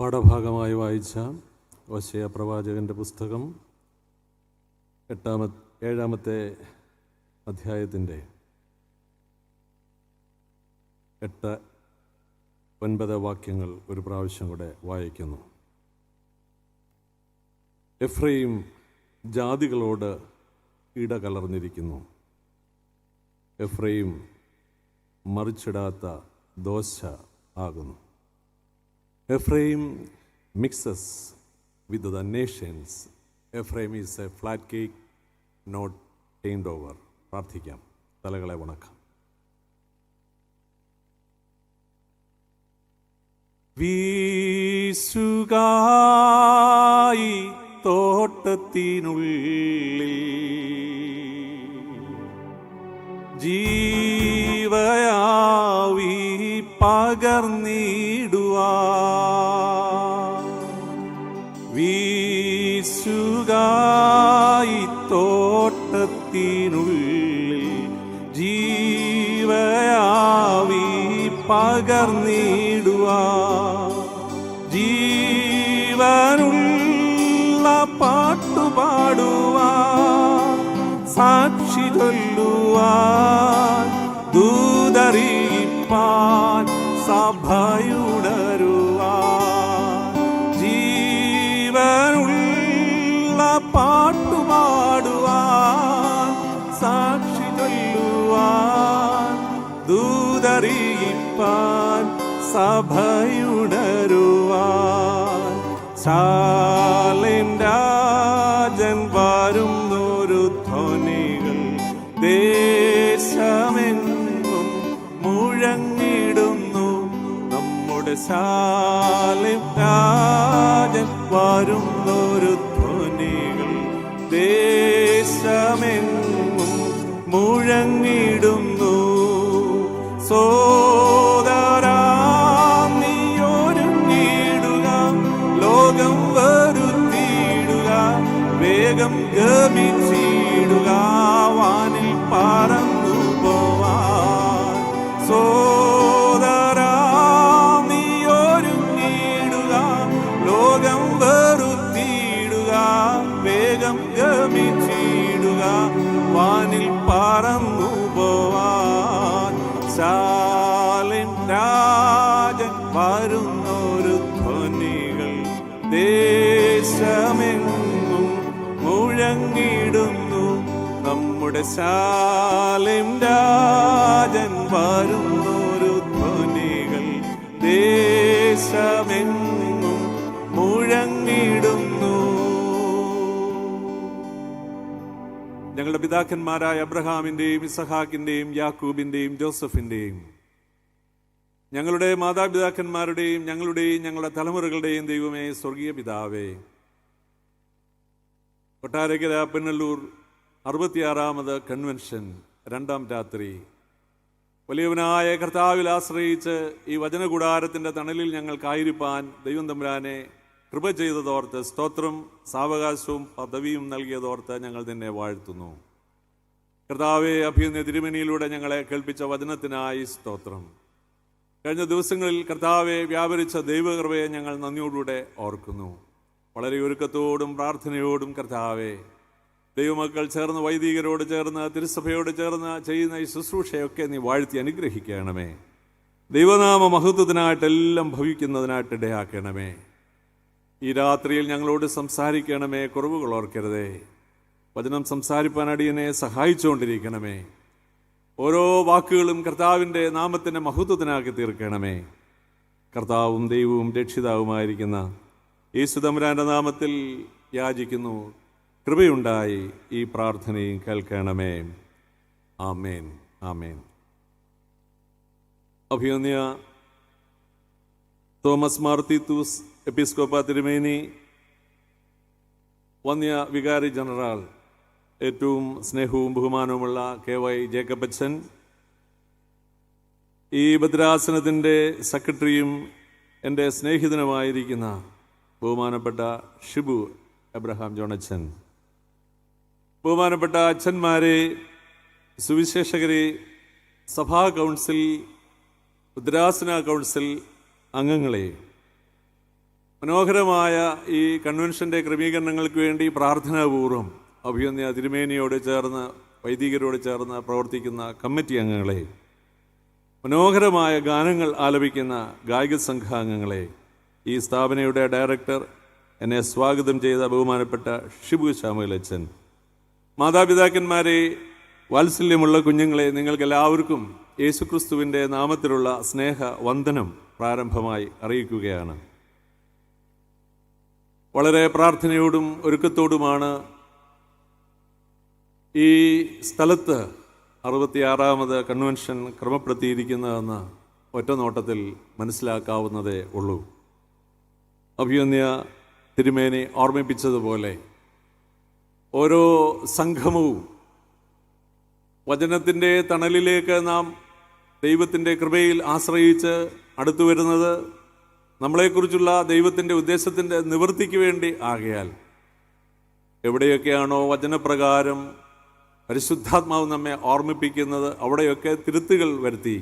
പാഠഭാഗമായി വായിച്ച ഹോശേയ പ്രവാചകൻ്റെ പുസ്തകം 7-ാമത്തെ അധ്യായത്തിൻ്റെ 8-9 വാക്യങ്ങൾ ഒരു പ്രാവശ്യം കൂടെ വായിക്കുന്നു. എഫ്രൈം ജാതികളോട് ഇടകലർന്നിരിക്കുന്നു. എഫ്രൈം മറിച്ചിടാത്ത ദോശ ആകുന്നു. Ephraim mixes with the nations. Ephraim is a flat cake, not turned over. പ്രാർത്ഥിക്കാം. തലകളെ വണക്കാം. വീശുകായി തോട്ടത്തിനുള്ളിൽ ജീവയാവി പകർന്നിടുവാൻ വീശുകായി തോട്ടത്തിനുള്ളിൽ ജീവയാവി പകർന്നിടുവാൻ ജീവനുള്ള പാട്ടുപാടുവാൻ സാക്ഷി ചൊല്ലുവാൻ ദൂതറിയിപ്പാൻ സഭയുണരുവാൻ ജീവനുള്ള പാട്ടുപാടുവാൻ സാക്ഷി ചൊല്ലുവാൻ ദൂതറിയിപ്പാൻ സഭയുണരുവാൻ ശാലേം രാജൻ വരുന്നൊരു ധ്വനികൾ ദേശമെങ്ങും മുഴങ്ങിടുന്നു. നമ്മുടെ ശാലേം രാജൻ വരുന്നൊരു ധ്വനികൾ ദേശമെങ്ങും മുഴങ്ങിടുന്നു. സോദരാ നീയൊരുങ്ങിടുക, ലോകം വരുത്തിയിടുക, വേഗം ഗമിച്ചിടുക, വാനിൽ പറന്നു പോവാൻ. സോദരാ നീയൊരുങ്ങിടുക, ലോകം വരുത്തിയിടുക, വേഗം ഗമിച്ചിടുക, വാനിൽ പറന്നു പോവാൻ. ശാലേം രാജൻ വരുന്നൊരു ധ്വനികൾ ദേശമെങ്ങും മുഴങ്ങിടുന്നു. നമ്മുടെ ശാലേം രാജൻ വരുന്നൊരു ധ്വനികൾ ദേശമെങ്ങും മുഴങ്ങിടുന്നു. ഞങ്ങളുടെ പിതാക്കന്മാരായ അബ്രഹാമിൻ്റെയും ഇസഹാക്കിൻ്റെയും യാക്കൂബിൻ്റെയും ജോസഫിൻ്റെയും ഞങ്ങളുടെ മാതാപിതാക്കന്മാരുടെയും ഞങ്ങളുടെ തലമുറകളുടെയും ദൈവമേ, സ്വർഗീയ പിതാവേ, കൊട്ടാരക്കര പെണ്ണല്ലൂർ 66ാമത് കൺവെൻഷൻ 2ാം രാത്രി വലിയവനായ കർത്താവിൽ ആശ്രയിച്ച് ഈ വചനകൂടാരത്തിൻ്റെ തണലിൽ ഞങ്ങൾക്കായിരിക്കാൻ ദൈവം തമ്പുരാനെ കൃപ ചെയ്തതോർത്ത് സ്തോത്രം. സാവകാശവും പദവിയും നൽകിയതോർത്ത് ഞങ്ങൾ നിന്നെ വാഴ്ത്തുന്നു. കർത്താവെ, അഭിനന്ദ തിരുമേനിയിലൂടെ ഞങ്ങളെ കേൾപ്പിച്ച വചനത്തിനായി സ്തോത്രം. കഴിഞ്ഞ ദിവസങ്ങളിൽ കർത്താവെ വ്യാപരിച്ച ദൈവകൃപയെ ഞങ്ങൾ നന്ദിയോടുകൂടെ ഓർക്കുന്നു. വളരെ ഒരുക്കത്തോടും പ്രാർത്ഥനയോടും കർത്താവെ ദൈവമക്കൾ ചേർന്ന് വൈദികരോട് ചേർന്ന് തിരുസഭയോട് ചേർന്ന് ചെയ്യുന്ന ഈ ശുശ്രൂഷയൊക്കെ നീ വാഴ്ത്തി അനുഗ്രഹിക്കണമേ. ദൈവനാമ മഹത്വത്തിനായിട്ടെല്ലാം ഭവിക്കുന്നതിനായിട്ട് ഇടയാക്കണമേ. ഈ രാത്രിയിൽ ഞങ്ങളോട് സംസാരിക്കണമേ, കുറവുകൾ ഓർക്കരുതേ. വചനം സംസാരിപ്പാൻ അടിയനെ സഹായിച്ചുകൊണ്ടിരിക്കണമേ. ഓരോ വാക്കുകളും കർത്താവിൻ്റെ നാമത്തിൻ്റെ മഹത്വത്തിനാക്കി തീർക്കണമേ. കർത്താവും ദൈവവും രക്ഷിതാവുമായിരിക്കുന്ന യേശു തമ്പുരാൻ്റെ നാമത്തിൽ യാചിക്കുന്നു. കൃപയുണ്ടായി ഈ പ്രാർത്ഥനയും കേൾക്കണമേ. ആമേൻ, ആമേൻ. അഭിനന്ദ തോമസ് മാർ തീത്തൂസ് എപ്പിസ്കോപ്പ തിരുമേനി, വന്യ വികാരി ജനറൽ, ഏറ്റവും സ്നേഹവും ബഹുമാനവുമുള്ള KY ജേക്കബ് അച്ഛൻ, ഈ ഭദ്രാസനത്തിൻ്റെ സെക്രട്ടറിയും എൻ്റെ സ്നേഹിതനുമായിരിക്കുന്ന ബഹുമാനപ്പെട്ട ഷിബു എബ്രഹാം ജോണച്ചൻ, ബഹുമാനപ്പെട്ട അച്ഛന്മാരെ, സുവിശേഷകരെ, സഭാ കൗൺസിൽ, ഭദ്രാസന കൗൺസിൽ അംഗങ്ങളെ, മനോഹരമായ ഈ കൺവെൻഷൻ്റെ ക്രമീകരണങ്ങൾക്ക് വേണ്ടി പ്രാർത്ഥനാപൂർവം അഭിനന്ദ തിരുമേനിയോട് ചേർന്ന് വൈദികരോട് ചേർന്ന് പ്രവർത്തിക്കുന്ന കമ്മിറ്റി അംഗങ്ങളെ, മനോഹരമായ ഗാനങ്ങൾ ആലപിക്കുന്ന ഗായക സംഘാംഗങ്ങളെ, ഈ സ്ഥാപനയുടെ ഡയറക്ടർ, എന്നെ സ്വാഗതം ചെയ്ത ബഹുമാനപ്പെട്ട ഷിബു ശാമുലച്ചൻ, മാതാപിതാക്കന്മാരെ, വാത്സല്യമുള്ള കുഞ്ഞുങ്ങളെ, നിങ്ങൾക്കെല്ലാവർക്കും യേശുക്രിസ്തുവിൻ്റെ നാമത്തിലുള്ള സ്നേഹ വന്ദനം പ്രാരംഭമായി അറിയിക്കുകയാണ്. വളരെ പ്രാർത്ഥനയോടും ഒരുക്കത്തോടുമാണ് ഈ സ്ഥലത്ത് 66ാമത് കൺവെൻഷൻ ക്രമപ്പെടുത്തിയിരിക്കുന്നതെന്ന് ഒറ്റ നോട്ടത്തിൽ മനസ്സിലാക്കാവുന്നതേ ഉള്ളൂ. അഭിനന്ദ തിരുമേനി ഓർമ്മിപ്പിച്ചതുപോലെ ഓരോ സംഗമവും വചനത്തിൻ്റെ തണലിലേക്ക് നാം ദൈവത്തിൻ്റെ കൃപയിൽ ആശ്രയിച്ച് അടുത്തു വരുന്നത് നമ്മളെക്കുറിച്ചുള്ള ദൈവത്തിൻ്റെ ഉദ്ദേശത്തിൻ്റെ നിവൃത്തിക്ക് വേണ്ടി ആകയാൽ എവിടെയൊക്കെയാണോ വചനപ്രകാരം പരിശുദ്ധാത്മാവ് നമ്മെ ഓർമ്മിപ്പിക്കുന്നത് അവിടെയൊക്കെ തിരുത്തുകൾ വരുത്തി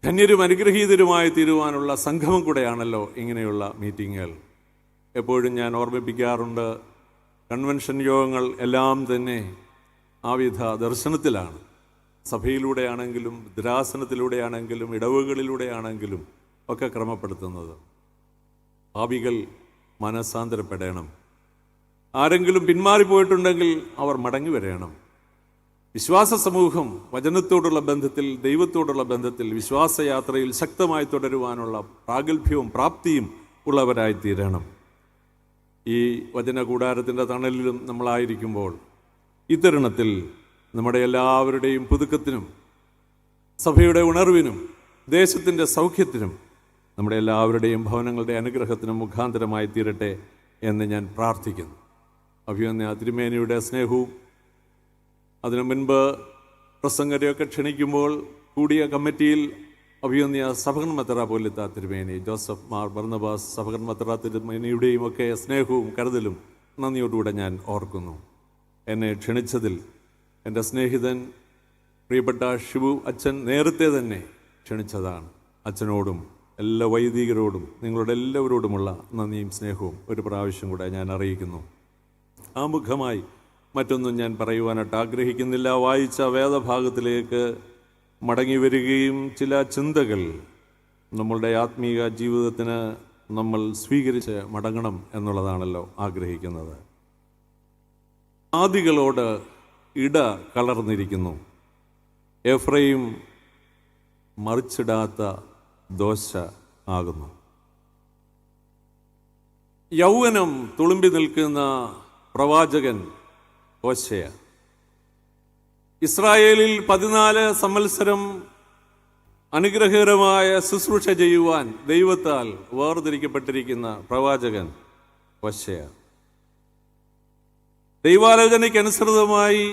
ധന്യരും അനുഗ്രഹീതരുമായി തീരുവാനുള്ള സംഗമം കൂടെയാണല്ലോ ഇങ്ങനെയുള്ള മീറ്റിങ്ങുകൾ. എപ്പോഴും ഞാൻ ഓർമ്മിപ്പിക്കാറുണ്ട്, കൺവെൻഷൻ യോഗങ്ങൾ എല്ലാം തന്നെ ആവിധ ദർശനത്തിലാണ്. സഭയിലൂടെയാണെങ്കിലും ദ്രാസനത്തിലൂടെയാണെങ്കിലും ഇടവുകളിലൂടെയാണെങ്കിലും ഒക്കെ ക്രമപ്പെടുത്തുന്നത്. പാപികൾ മനസ്സാന്തരപ്പെടണം. ആരെങ്കിലും പിന്മാറിപ്പോയിട്ടുണ്ടെങ്കിൽ അവർ മടങ്ങി വരണം. വിശ്വാസ സമൂഹം വചനത്തോടുള്ള ബന്ധത്തിൽ, ദൈവത്തോടുള്ള ബന്ധത്തിൽ, വിശ്വാസയാത്രയിൽ ശക്തമായി തുടരുവാനുള്ള പ്രാഗൽഭ്യവും പ്രാപ്തിയും ഉള്ളവരായി തീരണം. ഈ വചന കൂടാരത്തിൻ്റെ തണലിലും നമ്മളായിരിക്കുമ്പോൾ ഈ തരുണത്തിൽ നമ്മുടെ എല്ലാവരുടെയും പുതുക്കത്തിനും സഭയുടെ ഉണർവിനും ദേശത്തിൻ്റെ സൗഖ്യത്തിനും നമ്മുടെ എല്ലാവരുടെയും ഭവനങ്ങളുടെ അനുഗ്രഹത്തിനും മുഖാന്തരമായി തീരട്ടെ എന്ന് ഞാൻ പ്രാർത്ഥിക്കുന്നു. അഭിനന്ദ തിരുമേനിയുടെ സ്നേഹവും അതിനു മുൻപ് പ്രസംഗരെയൊക്കെ ക്ഷണിക്കുമ്പോൾ കൂടിയ കമ്മിറ്റിയിൽ അഭിനന്ദ സഭകൻ മത്തറ പോലത്തെ തിരുമേനി, ജോസഫ് മാർ ബർന്നബാസ് സഭകൻ മത്തറ തിരുമേനിയുടെയും ഒക്കെ സ്നേഹവും കരുതലും നന്ദിയോടുകൂടെ ഞാൻ ഓർക്കുന്നു. എന്നെ ക്ഷണിച്ചതിൽ എൻ്റെ സ്നേഹിതൻ പ്രിയപ്പെട്ട ഷിബു അച്ഛൻ നേരത്തെ തന്നെ ക്ഷണിച്ചതാണ്. അച്ഛനോടും എല്ലാ വൈദികരോടും നിങ്ങളുടെ എല്ലാവരോടുമുള്ള നന്ദിയും സ്നേഹവും ഒരു പ്രാവശ്യം കൂടെ ഞാൻ അറിയിക്കുന്നു. ആമുഖമായി മറ്റൊന്നും ഞാൻ പറയുവാനായിട്ട് ആഗ്രഹിക്കുന്നില്ല. വായിച്ച വേദഭാഗത്തിലേക്ക് മടങ്ങി വരികയും ചില ചിന്തകൾ നമ്മളുടെ ആത്മീയ ജീവിതത്തിന് നമ്മൾ സ്വീകരിച്ച് മടങ്ങണം എന്നുള്ളതാണല്ലോ ആഗ്രഹിക്കുന്നത്. ആദികളോട് ഇട കലർന്നിരിക്കുന്നു, എഫ്രൈം മറിച്ചിടാത്ത ദോശ ആകുന്നു. യൗവനം തുളുമ്പി നിൽക്കുന്ന പ്രവാചകൻ ഹോശേയ ഇസ്രായേലിൽ 14 സംവത്സരം അനുഗ്രഹകരമായ ശുശ്രൂഷ ചെയ്യുവാൻ ദൈവത്താൽ വേർതിരിക്കപ്പെട്ടിരിക്കുന്ന പ്രവാചകൻ ഹോശേയ ദൈവാലോചനയ്ക്കനുസൃതമായി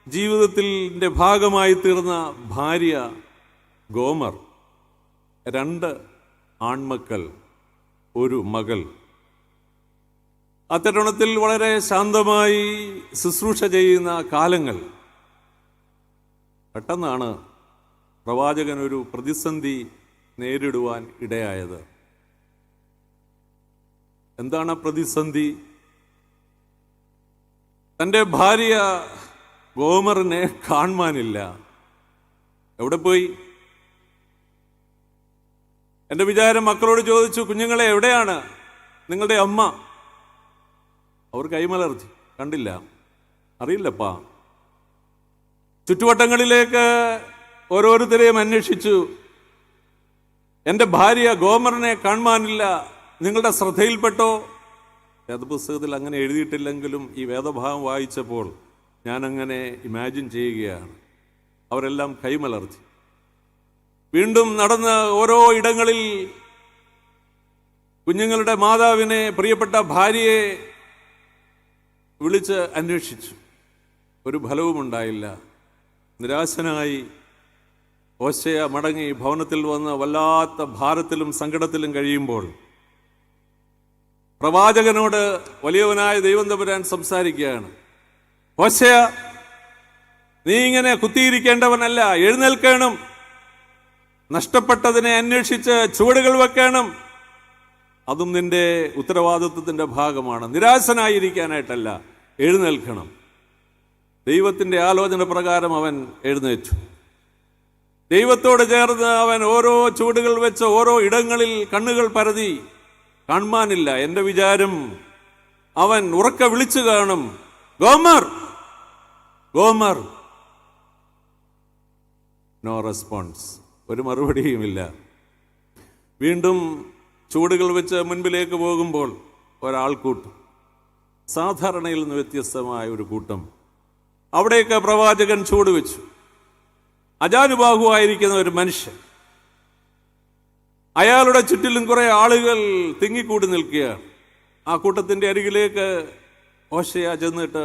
ജീവിതത്തിൻ്റെ ഭാഗമായി തീർന്ന ഭാര്യ ഗോമർ, 2 ആൺമക്കൾ, 1 മകൾ. അത്തരുണത്തിൽ വളരെ ശാന്തമായി ശുശ്രൂഷ ചെയ്യുന്ന കാലങ്ങൾ. പെട്ടെന്നാണ് പ്രവാചകൻ ഒരു പ്രതിസന്ധി നേരിടുവാൻ ഇടയായത്. എന്താണ് പ്രതിസന്ധി? തൻ്റെ ഭാര്യ ഗോമറിനെ കാണുവാനില്ല. എവിടെ പോയി? എൻ്റെ വിചാരം മക്കളോട് ചോദിച്ചു, കുഞ്ഞുങ്ങളെ എവിടെയാണ് നിങ്ങളുടെ അമ്മ? അവർ കൈമലർത്തി, കണ്ടില്ല, അറിയില്ലപ്പാ. ചുറ്റുവട്ടങ്ങളിലേക്ക് ഓരോരുത്തരെയും അന്വേഷിച്ചു. എൻ്റെ ഭാര്യ ഗോമറിനെ കാണുവാനില്ല, നിങ്ങളുടെ ശ്രദ്ധയിൽപ്പെട്ടോ? വേദപുസ്തകത്തിൽ അങ്ങനെ എഴുതിയിട്ടില്ലെങ്കിലും ഈ വേദഭാഗം വായിച്ചപ്പോൾ ഞാനങ്ങനെ ഇമാജിൻ ചെയ്യുകയാണ്. അവരെല്ലാം കൈമലർത്തി. വീണ്ടും നടന്ന് ഓരോ ഇടങ്ങളിൽ കുഞ്ഞുങ്ങളുടെ മാതാവിനെ, പ്രിയപ്പെട്ട ഭാര്യയെ വിളിച്ച് അന്വേഷിച്ചു. ഒരു ഫലവുമുണ്ടായില്ല. നിരാശനായി ഹോശേയ മടങ്ങി ഭവനത്തിൽ വന്ന് വല്ലാത്ത ഭാരത്തിലും സങ്കടത്തിലും കഴിയുമ്പോൾ പ്രവാചകനോട് വലിയവനായ ദൈവം തമ്പുരാൻ സംസാരിക്കുകയാണ്. ഹോശേയ, നീ ഇങ്ങനെ കുത്തിയിരിക്കേണ്ടവനല്ല, എഴുന്നേൽക്കണം, നഷ്ടപ്പെട്ടതിനെ അന്വേഷിച്ച് ചുവടുകൾ വെക്കണം. അതും നിന്റെ ഉത്തരവാദിത്വത്തിൻ്റെ ഭാഗമാണ്. നിരാശനായിരിക്കാനായിട്ടല്ല, എഴുന്നേൽക്കണം. ദൈവത്തിൻ്റെ ആലോചന പ്രകാരം അവൻ എഴുന്നേറ്റു. ദൈവത്തോട് ചേർന്ന് അവൻ ഓരോ ചുവടുകൾ വെച്ച് ഓരോ ഇടങ്ങളിൽ കണ്ണുകൾ പരതി. കാണുവാനില്ല. എൻ്റെ വിചാരം അവൻ ഉറക്കെ വിളിച്ചു കാണും, ഗോമർ, ഗോമർ. നോ റെസ്പോൺസ്, ഒരു മറുപടിയുമില്ല. വീണ്ടും ചുവടുകൾ വെച്ച് മുൻപിലേക്ക് പോകുമ്പോൾ ഒരാൾക്കൂട്ടം, സാധാരണയിൽ നിന്ന് വ്യത്യസ്തമായ ഒരു കൂട്ടം. അവിടേക്ക് പ്രവാചകൻ ചുവടുവെച്ചു. അജാനുബാഹുവായിരിക്കുന്ന ഒരു മനുഷ്യൻ, അയാളുടെ ചുറ്റിലും കുറെ ആളുകൾ തിങ്ങിക്കൂടി നിൽക്കുകയാണ്. ആ കൂട്ടത്തിന്റെ അരികിലേക്ക് ഹോശേയ ചെന്നിട്ട്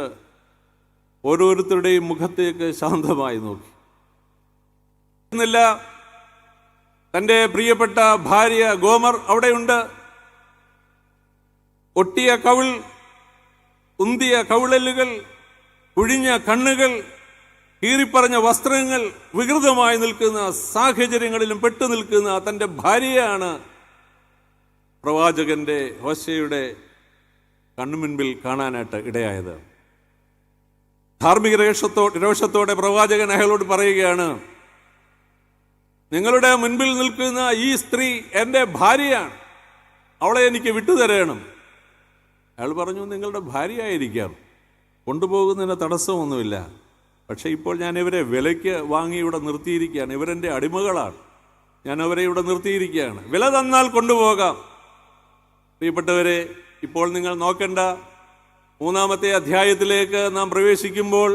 ഓരോരുത്തരുടെയും മുഖത്തേക്ക് ശാന്തമായി നോക്കി. തന്റെ പ്രിയപ്പെട്ട ഭാര്യ ഗോമർ അവിടെയുണ്ട്. ഒട്ടിയ കവിൾ, ഉന്തിയ കവിളലുകൾ, കുഴിഞ്ഞ കണ്ണുകൾ, കീറിപ്പറഞ്ഞ വസ്ത്രങ്ങൾ, വികൃതമായി നിൽക്കുന്ന സാഹചര്യങ്ങളിലും പെട്ടു നിൽക്കുന്ന തൻ്റെ ഭാര്യയാണ് പ്രവാചകന്റെ ഹോശേയയുടെ കണ്ണുമുൻപിൽ കാണാനായിട്ട് ഇടയായത്. ധാർമ്മിക രോഷത്തോടെ പ്രവാചകൻ അയാളോട് പറയുകയാണ്, നിങ്ങളുടെ മുൻപിൽ നിൽക്കുന്ന ഈ സ്ത്രീ എൻ്റെ ഭാര്യയാണ്, അവളെ എനിക്ക് വിട്ടുതരണം. അയാൾ പറഞ്ഞു, നിങ്ങളുടെ ഭാര്യയായിരിക്കാം, കൊണ്ടുപോകുന്നതിന് തടസ്സമൊന്നുമില്ല. പക്ഷെ ഇപ്പോൾ ഞാൻ ഇവരെ വിലയ്ക്ക് വാങ്ങി ഇവിടെ നിർത്തിയിരിക്കുകയാണ്. ഇവരെൻ്റെ അടിമകളാണ്, ഞാൻ അവരെ ഇവിടെ നിർത്തിയിരിക്കുകയാണ്. വില തന്നാൽ കൊണ്ടുപോകാം. പ്രിയപ്പെട്ടവരെ, ഇപ്പോൾ നിങ്ങൾ നോക്കേണ്ട 3-ാമത്തെ അധ്യായത്തിലേക്ക് നാം പ്രവേശിക്കുമ്പോൾ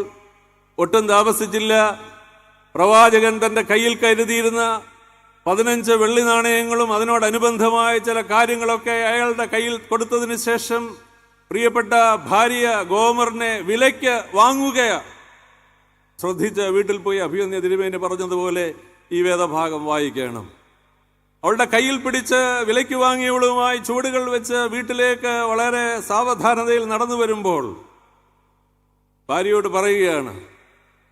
ഒട്ടും താമസിച്ചില്ല. പ്രവാചകൻ തൻ്റെ കയ്യിൽ കരുതിയിരുന്ന 15 വെള്ളി നാണയങ്ങളും അതിനോടനുബന്ധമായ ചില കാര്യങ്ങളൊക്കെ അയാളുടെ കയ്യിൽ കൊടുത്തതിന് ശേഷം പ്രിയപ്പെട്ട ഭാര്യ ഗോമറിനെ വിലയ്ക്ക് വാങ്ങുകയാണ്. ശ്രദ്ധിച്ച് വീട്ടിൽ പോയി അഭിമന്യ തിരുമേനി പറഞ്ഞതുപോലെ ഈ വേദഭാഗം വായിക്കണം. അവളുടെ കയ്യിൽ പിടിച്ച് വിലയ്ക്ക് വാങ്ങിയവളുമായി ചുവടുകൾ വെച്ച് വീട്ടിലേക്ക് വളരെ സാവധാനതയിൽ നടന്നു വരുമ്പോൾ ഭാര്യയോട് പറയുകയാണ്,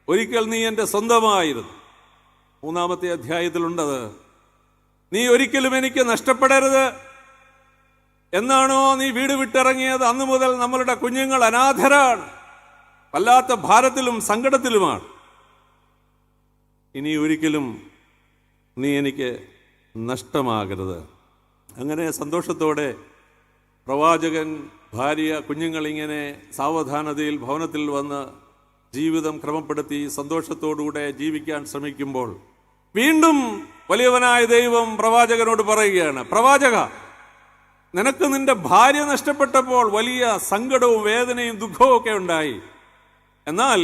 ഒരിക്കൽ നീ എൻ്റെ സ്വന്തമായിരുന്നു. 3-ാമത്തെ അധ്യായത്തിലുണ്ടത്. നീ ഒരിക്കലും എനിക്ക് നഷ്ടപ്പെടരുത് എന്നാണോ നീ വീട് വിട്ടിറങ്ങിയത്? അന്നു മുതൽ നമ്മളുടെ കുഞ്ഞുങ്ങൾ അനാഥരാണ്, വല്ലാത്ത ഭാരത്തിലും സങ്കടത്തിലുമാണ്. ഇനി ഒരിക്കലും നീ എനിക്ക് നഷ്ടമാകരുത്. അങ്ങനെ സന്തോഷത്തോടെ പ്രവാചകൻ, ഭാര്യ, കുഞ്ഞുങ്ങളിങ്ങനെ സാവധാനതയിൽ ഭവനത്തിൽ വന്ന് ജീവിതം ക്രമപ്പെടുത്തി സന്തോഷത്തോടുകൂടെ ജീവിക്കാൻ ശ്രമിക്കുമ്പോൾ വീണ്ടും വലിയവനായ ദൈവം പ്രവാചകനോട് പറയുകയാണ്, പ്രവാചക, നിനക്ക് നിന്റെ ഭാര്യ നഷ്ടപ്പെട്ടപ്പോൾ വലിയ സങ്കടവും വേദനയും ദുഃഖവും ഒക്കെ ഉണ്ടായി. എന്നാൽ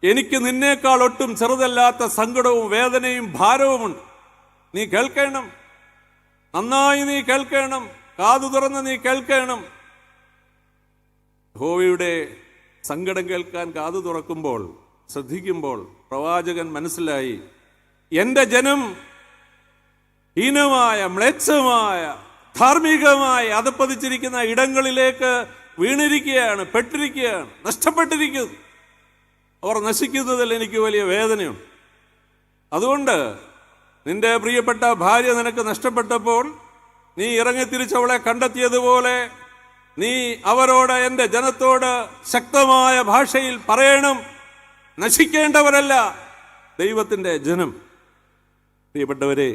എനിക്ക് നിന്നേക്കാൾ ഒട്ടും ചെറുതല്ലാത്ത സങ്കടവും വേദനയും ഭാരവുമുണ്ട്. നീ കേൾക്കണം, നന്നായി നീ കേൾക്കണം, കാതു തുറന്ന് നീ കേൾക്കണം. യഹോവയുടെ സങ്കടം കേൾക്കാൻ കാതു തുറക്കുമ്പോൾ, ശ്രദ്ധിക്കുമ്പോൾ പ്രവാചകൻ മനസ്സിലായി, എൻ്റെ ജനം ഹീനമായ, മ്ലേച്ഛമായ, ധാർമ്മികമായി അധപ്പതിച്ചിരിക്കുന്ന ഇടങ്ങളിലേക്ക് വീണിരിക്കുകയാണ്, പെട്ടിരിക്കുകയാണ്, നഷ്ടപ്പെട്ടിരിക്കുന്നു. അവർ നശിക്കുന്നതിൽ എനിക്ക് വലിയ വേദനയുണ്ട്. അതുകൊണ്ട് നിന്റെ പ്രിയപ്പെട്ട ഭാര്യ നിനക്ക് നഷ്ടപ്പെട്ടപ്പോൾ നീ ഇറങ്ങിത്തിരിച്ചവളെ കണ്ടെത്തിയതുപോലെ നീ അവരോട്, എൻ്റെ ജനത്തോട് ശക്തമായ ഭാഷയിൽ പറയണം, നശിക്കേണ്ടവരല്ല ദൈവത്തിൻ്റെ ജനം. പ്രിയപ്പെട്ടവരെ,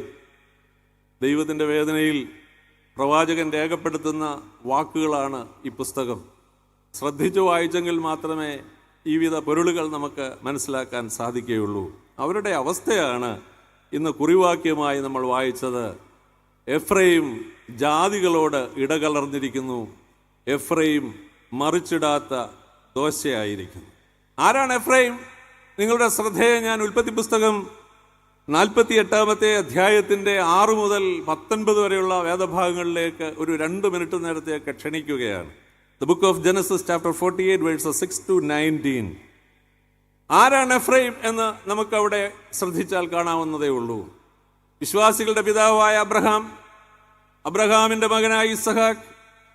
ദൈവത്തിൻ്റെ വേദനയിൽ പ്രവാചകൻ രേഖപ്പെടുത്തുന്ന വാക്കുകളാണ് ഈ പുസ്തകം. ശ്രദ്ധിച്ചു വായിച്ചെങ്കിൽ മാത്രമേ ഈ വിധ പൊരുളുകൾ നമുക്ക് മനസ്സിലാക്കാൻ സാധിക്കുകയുള്ളൂ. അവരുടെ അവസ്ഥയാണ് ഇന്ന് കുറിവാക്യമായി നമ്മൾ വായിച്ചത്. എഫ്രൈം ജാതികളോട് ഇടകലർന്നിരിക്കുന്നു, എഫ്രൈം മറിച്ചിടാത്ത ദോശയായിരിക്കുന്നു. ആരാണ് എഫ്രൈം? നിങ്ങളുടെ ശ്രദ്ധയെ ഞാൻ ഉൽപ്പത്തി പുസ്തകം 48-ാമത്തെ അധ്യായത്തിൻ്റെ 6 മുതൽ 19 വരെയുള്ള വേദഭാഗങ്ങളിലേക്ക് ഒരു 2 മിനിറ്റ് നേരത്തേക്ക് ക്ഷണിക്കുകയാണ്. The book of Genesis chapter 48 verses 6 to 19. ആരാണ് എഫ്രൈം എന്ന് നമുക്കവിടെ ശ്രദ്ധിച്ചാൽ കാണാവുന്നതേ ഉള്ളൂ. വിശ്വാസികളുടെ പിതാവായ അബ്രഹാം, അബ്രഹാമിൻ്റെ മകനായ ഇസഹാക്ക്,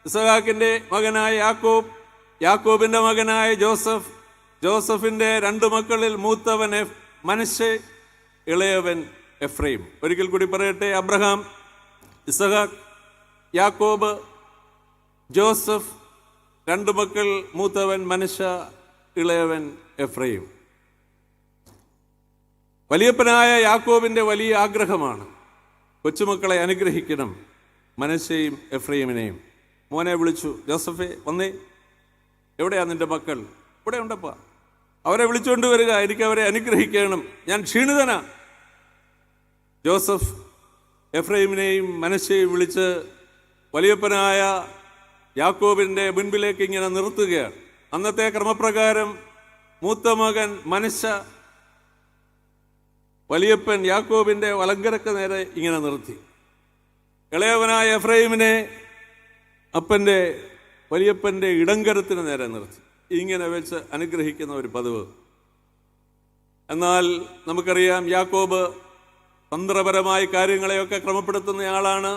ഇസഹാക്കിൻ്റെ മകനായ യാക്കോബ്, യാക്കോബിൻ്റെ മകനായ ജോസഫ്, ജോസഫിൻ്റെ 2 മക്കളിൽ മൂത്തവൻ മനശ്ശെ, ഇളയവൻ എഫ്രൈം. ഒരിക്കൽ കൂടി പറയട്ടെ, അബ്രഹാം, ഇസഹാക്ക്, യാക്കോബ്, ജോസഫ്, 2 മക്കൾ, മൂത്തവൻ മനശ്ശ, ഇളയവൻ എഫ്രൈം. വലിയപ്പനായ യാക്കോബിന്റെ വലിയ ആഗ്രഹമാണ് കൊച്ചുമക്കളെ അനുഗ്രഹിക്കണം, മനശ്ശയെയും എഫ്രൈമിനെയും. മോനെ വിളിച്ചു, ജോസഫെ വന്നേ, എവിടെയാ നിന്റെ മക്കൾ? ഇവിടെ ഉണ്ടപ്പാ, അവരെ വിളിച്ചുകൊണ്ട് വരിക, എനിക്ക് അവരെ അനുഗ്രഹിക്കണം, ഞാൻ ക്ഷീണിതനാ. ജോസഫ് എഫ്രൈമിനെയും മനശ്ശയെയും വിളിച്ച് വലിയപ്പനായ യാക്കോബിന്റെ മുൻപിലേക്ക് ഇങ്ങനെ നിർത്തുകയാണ്. അന്നത്തെ ക്രമപ്രകാരം മൂത്ത മകൻ മനശ്ശ വലിയപ്പൻ യാക്കോബിന്റെ വലങ്കരക്ക് നേരെ ഇങ്ങനെ നിർത്തി. ഇളയവനായ എഫ്രൈമിനെ വലിയപ്പന്റെ ഇടങ്കരത്തിന് നേരെ നിർത്തി. ഇങ്ങനെ വെച്ച് അനുഗ്രഹിക്കുന്ന ഒരു പതിവ്. എന്നാൽ നമുക്കറിയാം, യാക്കോബ് തന്ത്രപരമായ കാര്യങ്ങളെയൊക്കെ ക്രമപ്പെടുത്തുന്നയാളാണ്.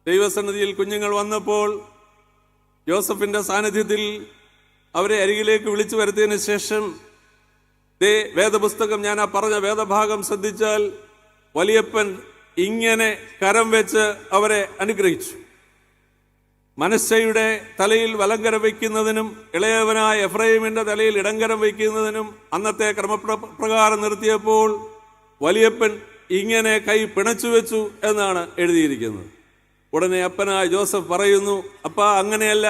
ദൈവസന്നിധിയിൽ കുഞ്ഞുങ്ങൾ വന്നപ്പോൾ ജോസഫിന്റെ സാന്നിധ്യത്തിൽ അവരെ അരികിലേക്ക് വിളിച്ചു വരുത്തിയതിനു ശേഷം വേദപുസ്തകം, ഞാൻ ആ പറഞ്ഞ വേദഭാഗം ശ്രദ്ധിച്ചാൽ, വലിയപ്പൻ ഇങ്ങനെ കരം വെച്ച് അവരെ അനുഗ്രഹിച്ചു. മനശ്ശയുടെ തലയിൽ വലങ്കരം വയ്ക്കുന്നതിനും ഇളയവനായ എഫ്രൈമിന്റെ തലയിൽ ഇടങ്കരം വയ്ക്കുന്നതിനും അന്നത്തെ ക്രമപ്രകാരം നിർത്തിയപ്പോൾ വലിയപ്പൻ ഇങ്ങനെ കൈ പിണച്ചു വെച്ചു എന്നാണ് എഴുതിയിരിക്കുന്നത്. ഉടനെ അപ്പനായ ജോസഫ് പറയുന്നു, അപ്പാ അങ്ങനെയല്ല,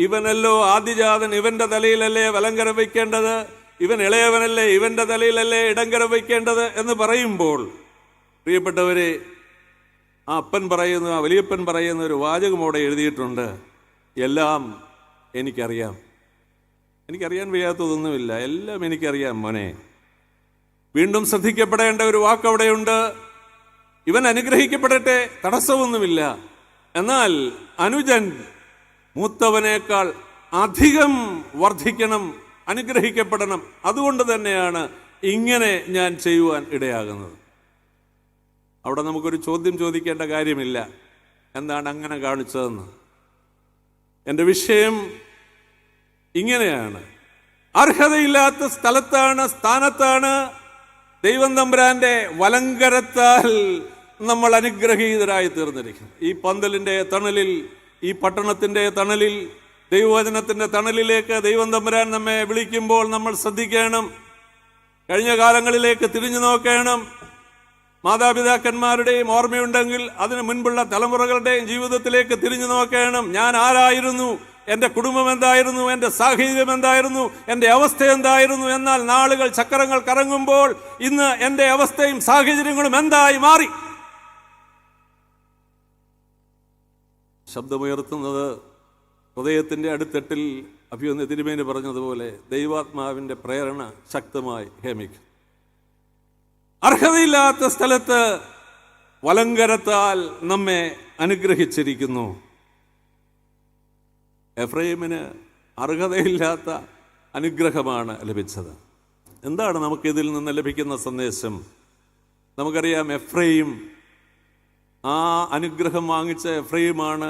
ഇവനല്ലോ ആദ്യജാതൻ, ഇവന്റെ തലയിലല്ലേ വലങ്കരം വയ്ക്കേണ്ടത്, ഇവൻ ഇളയവനല്ലേ, ഇവന്റെ തലയിലല്ലേ ഇടങ്കരം വയ്ക്കേണ്ടത് എന്ന് പറയുമ്പോൾ, പ്രിയപ്പെട്ടവരെ, ആ വലിയപ്പൻ പറയുന്ന ഒരു വാചകം അവിടെ എഴുതിയിട്ടുണ്ട്, എല്ലാം എനിക്കറിയാം. എനിക്കറിയാൻ വയ്യാത്തതൊന്നുമില്ല, എല്ലാം എനിക്കറിയാം മോനെ. വീണ്ടും ശ്രദ്ധിക്കപ്പെടേണ്ട ഒരു വാക്ക് അവിടെയുണ്ട്, ഇവൻ അനുഗ്രഹിക്കപ്പെടട്ടെ, തടസ്സമൊന്നുമില്ല. എന്നാൽ അനുജൻ മൂത്തവനേക്കാൾ അധികം വർദ്ധിക്കണം, അനുഗ്രഹിക്കപ്പെടണം. അതുകൊണ്ട് തന്നെയാണ് ഇങ്ങനെ ഞാൻ ചെയ്യുവാൻ ഇടയാകുന്നത്. അവിടെ നമുക്കൊരു ചോദ്യം ചോദിക്കേണ്ട കാര്യമില്ല, എന്താണ് അങ്ങനെ കാണിച്ചതെന്ന്. എൻ്റെ വിഷയം ഇങ്ങനെയാണ്, അർഹതയില്ലാത്ത സ്ഥാനത്താണ് ദൈവം തമ്പുരാന്റെ വലങ്കരത്താൽ നമ്മൾ അനുഗ്രഹീതരായി തീർന്നിരിക്കുന്നു. ഈ പന്തലിന്റെ തണലിൽ, ഈ പട്ടണത്തിന്റെ തണലിൽ, ദൈവവചനത്തിന്റെ തണലിലേക്ക് ദൈവം തമ്പുരാൻ നമ്മെ വിളിക്കുമ്പോൾ നമ്മൾ ശ്രദ്ധിക്കണം. കഴിഞ്ഞ കാലങ്ങളിലേക്ക് തിരിഞ്ഞു നോക്കണം. മാതാപിതാക്കന്മാരുടെയും ഓർമ്മയുണ്ടെങ്കിൽ അതിനു മുൻപുള്ള തലമുറകളുടെയും ജീവിതത്തിലേക്ക് തിരിഞ്ഞു നോക്കണം. ഞാൻ ആരായിരുന്നു, എൻ്റെ കുടുംബം എന്തായിരുന്നു, എൻ്റെ സാഹചര്യം എന്തായിരുന്നു, എൻ്റെ അവസ്ഥ എന്തായിരുന്നു. എന്നാൽ നാളുകൾ, ചക്രങ്ങൾ കറങ്ങുമ്പോൾ ഇന്ന് എൻ്റെ അവസ്ഥയും സാഹചര്യങ്ങളും എന്തായി മാറി. ശബ്ദമുയർത്തുന്നത് ഹൃദയത്തിൻ്റെ അടിത്തട്ടിൽ അഭിവന്യ തിരുമേനി പറഞ്ഞതുപോലെ ദൈവാത്മാവിൻ്റെ പ്രേരണ ശക്തമായി ഹേമിക്കും. അർഹതയില്ലാത്ത സ്ഥലത്ത് വലങ്കരത്താൽ നമ്മെ അനുഗ്രഹിച്ചിരിക്കുന്നു. എഫ്രൈമിന് അർഹതയില്ലാത്ത അനുഗ്രഹമാണ് ലഭിച്ചത്. എന്താണ് നമുക്കിതിൽ നിന്ന് ലഭിക്കുന്ന സന്ദേശം? നമുക്കറിയാം, എഫ്രൈം, ആ അനുഗ്രഹം വാങ്ങിച്ച എഫ്രൈമാണ്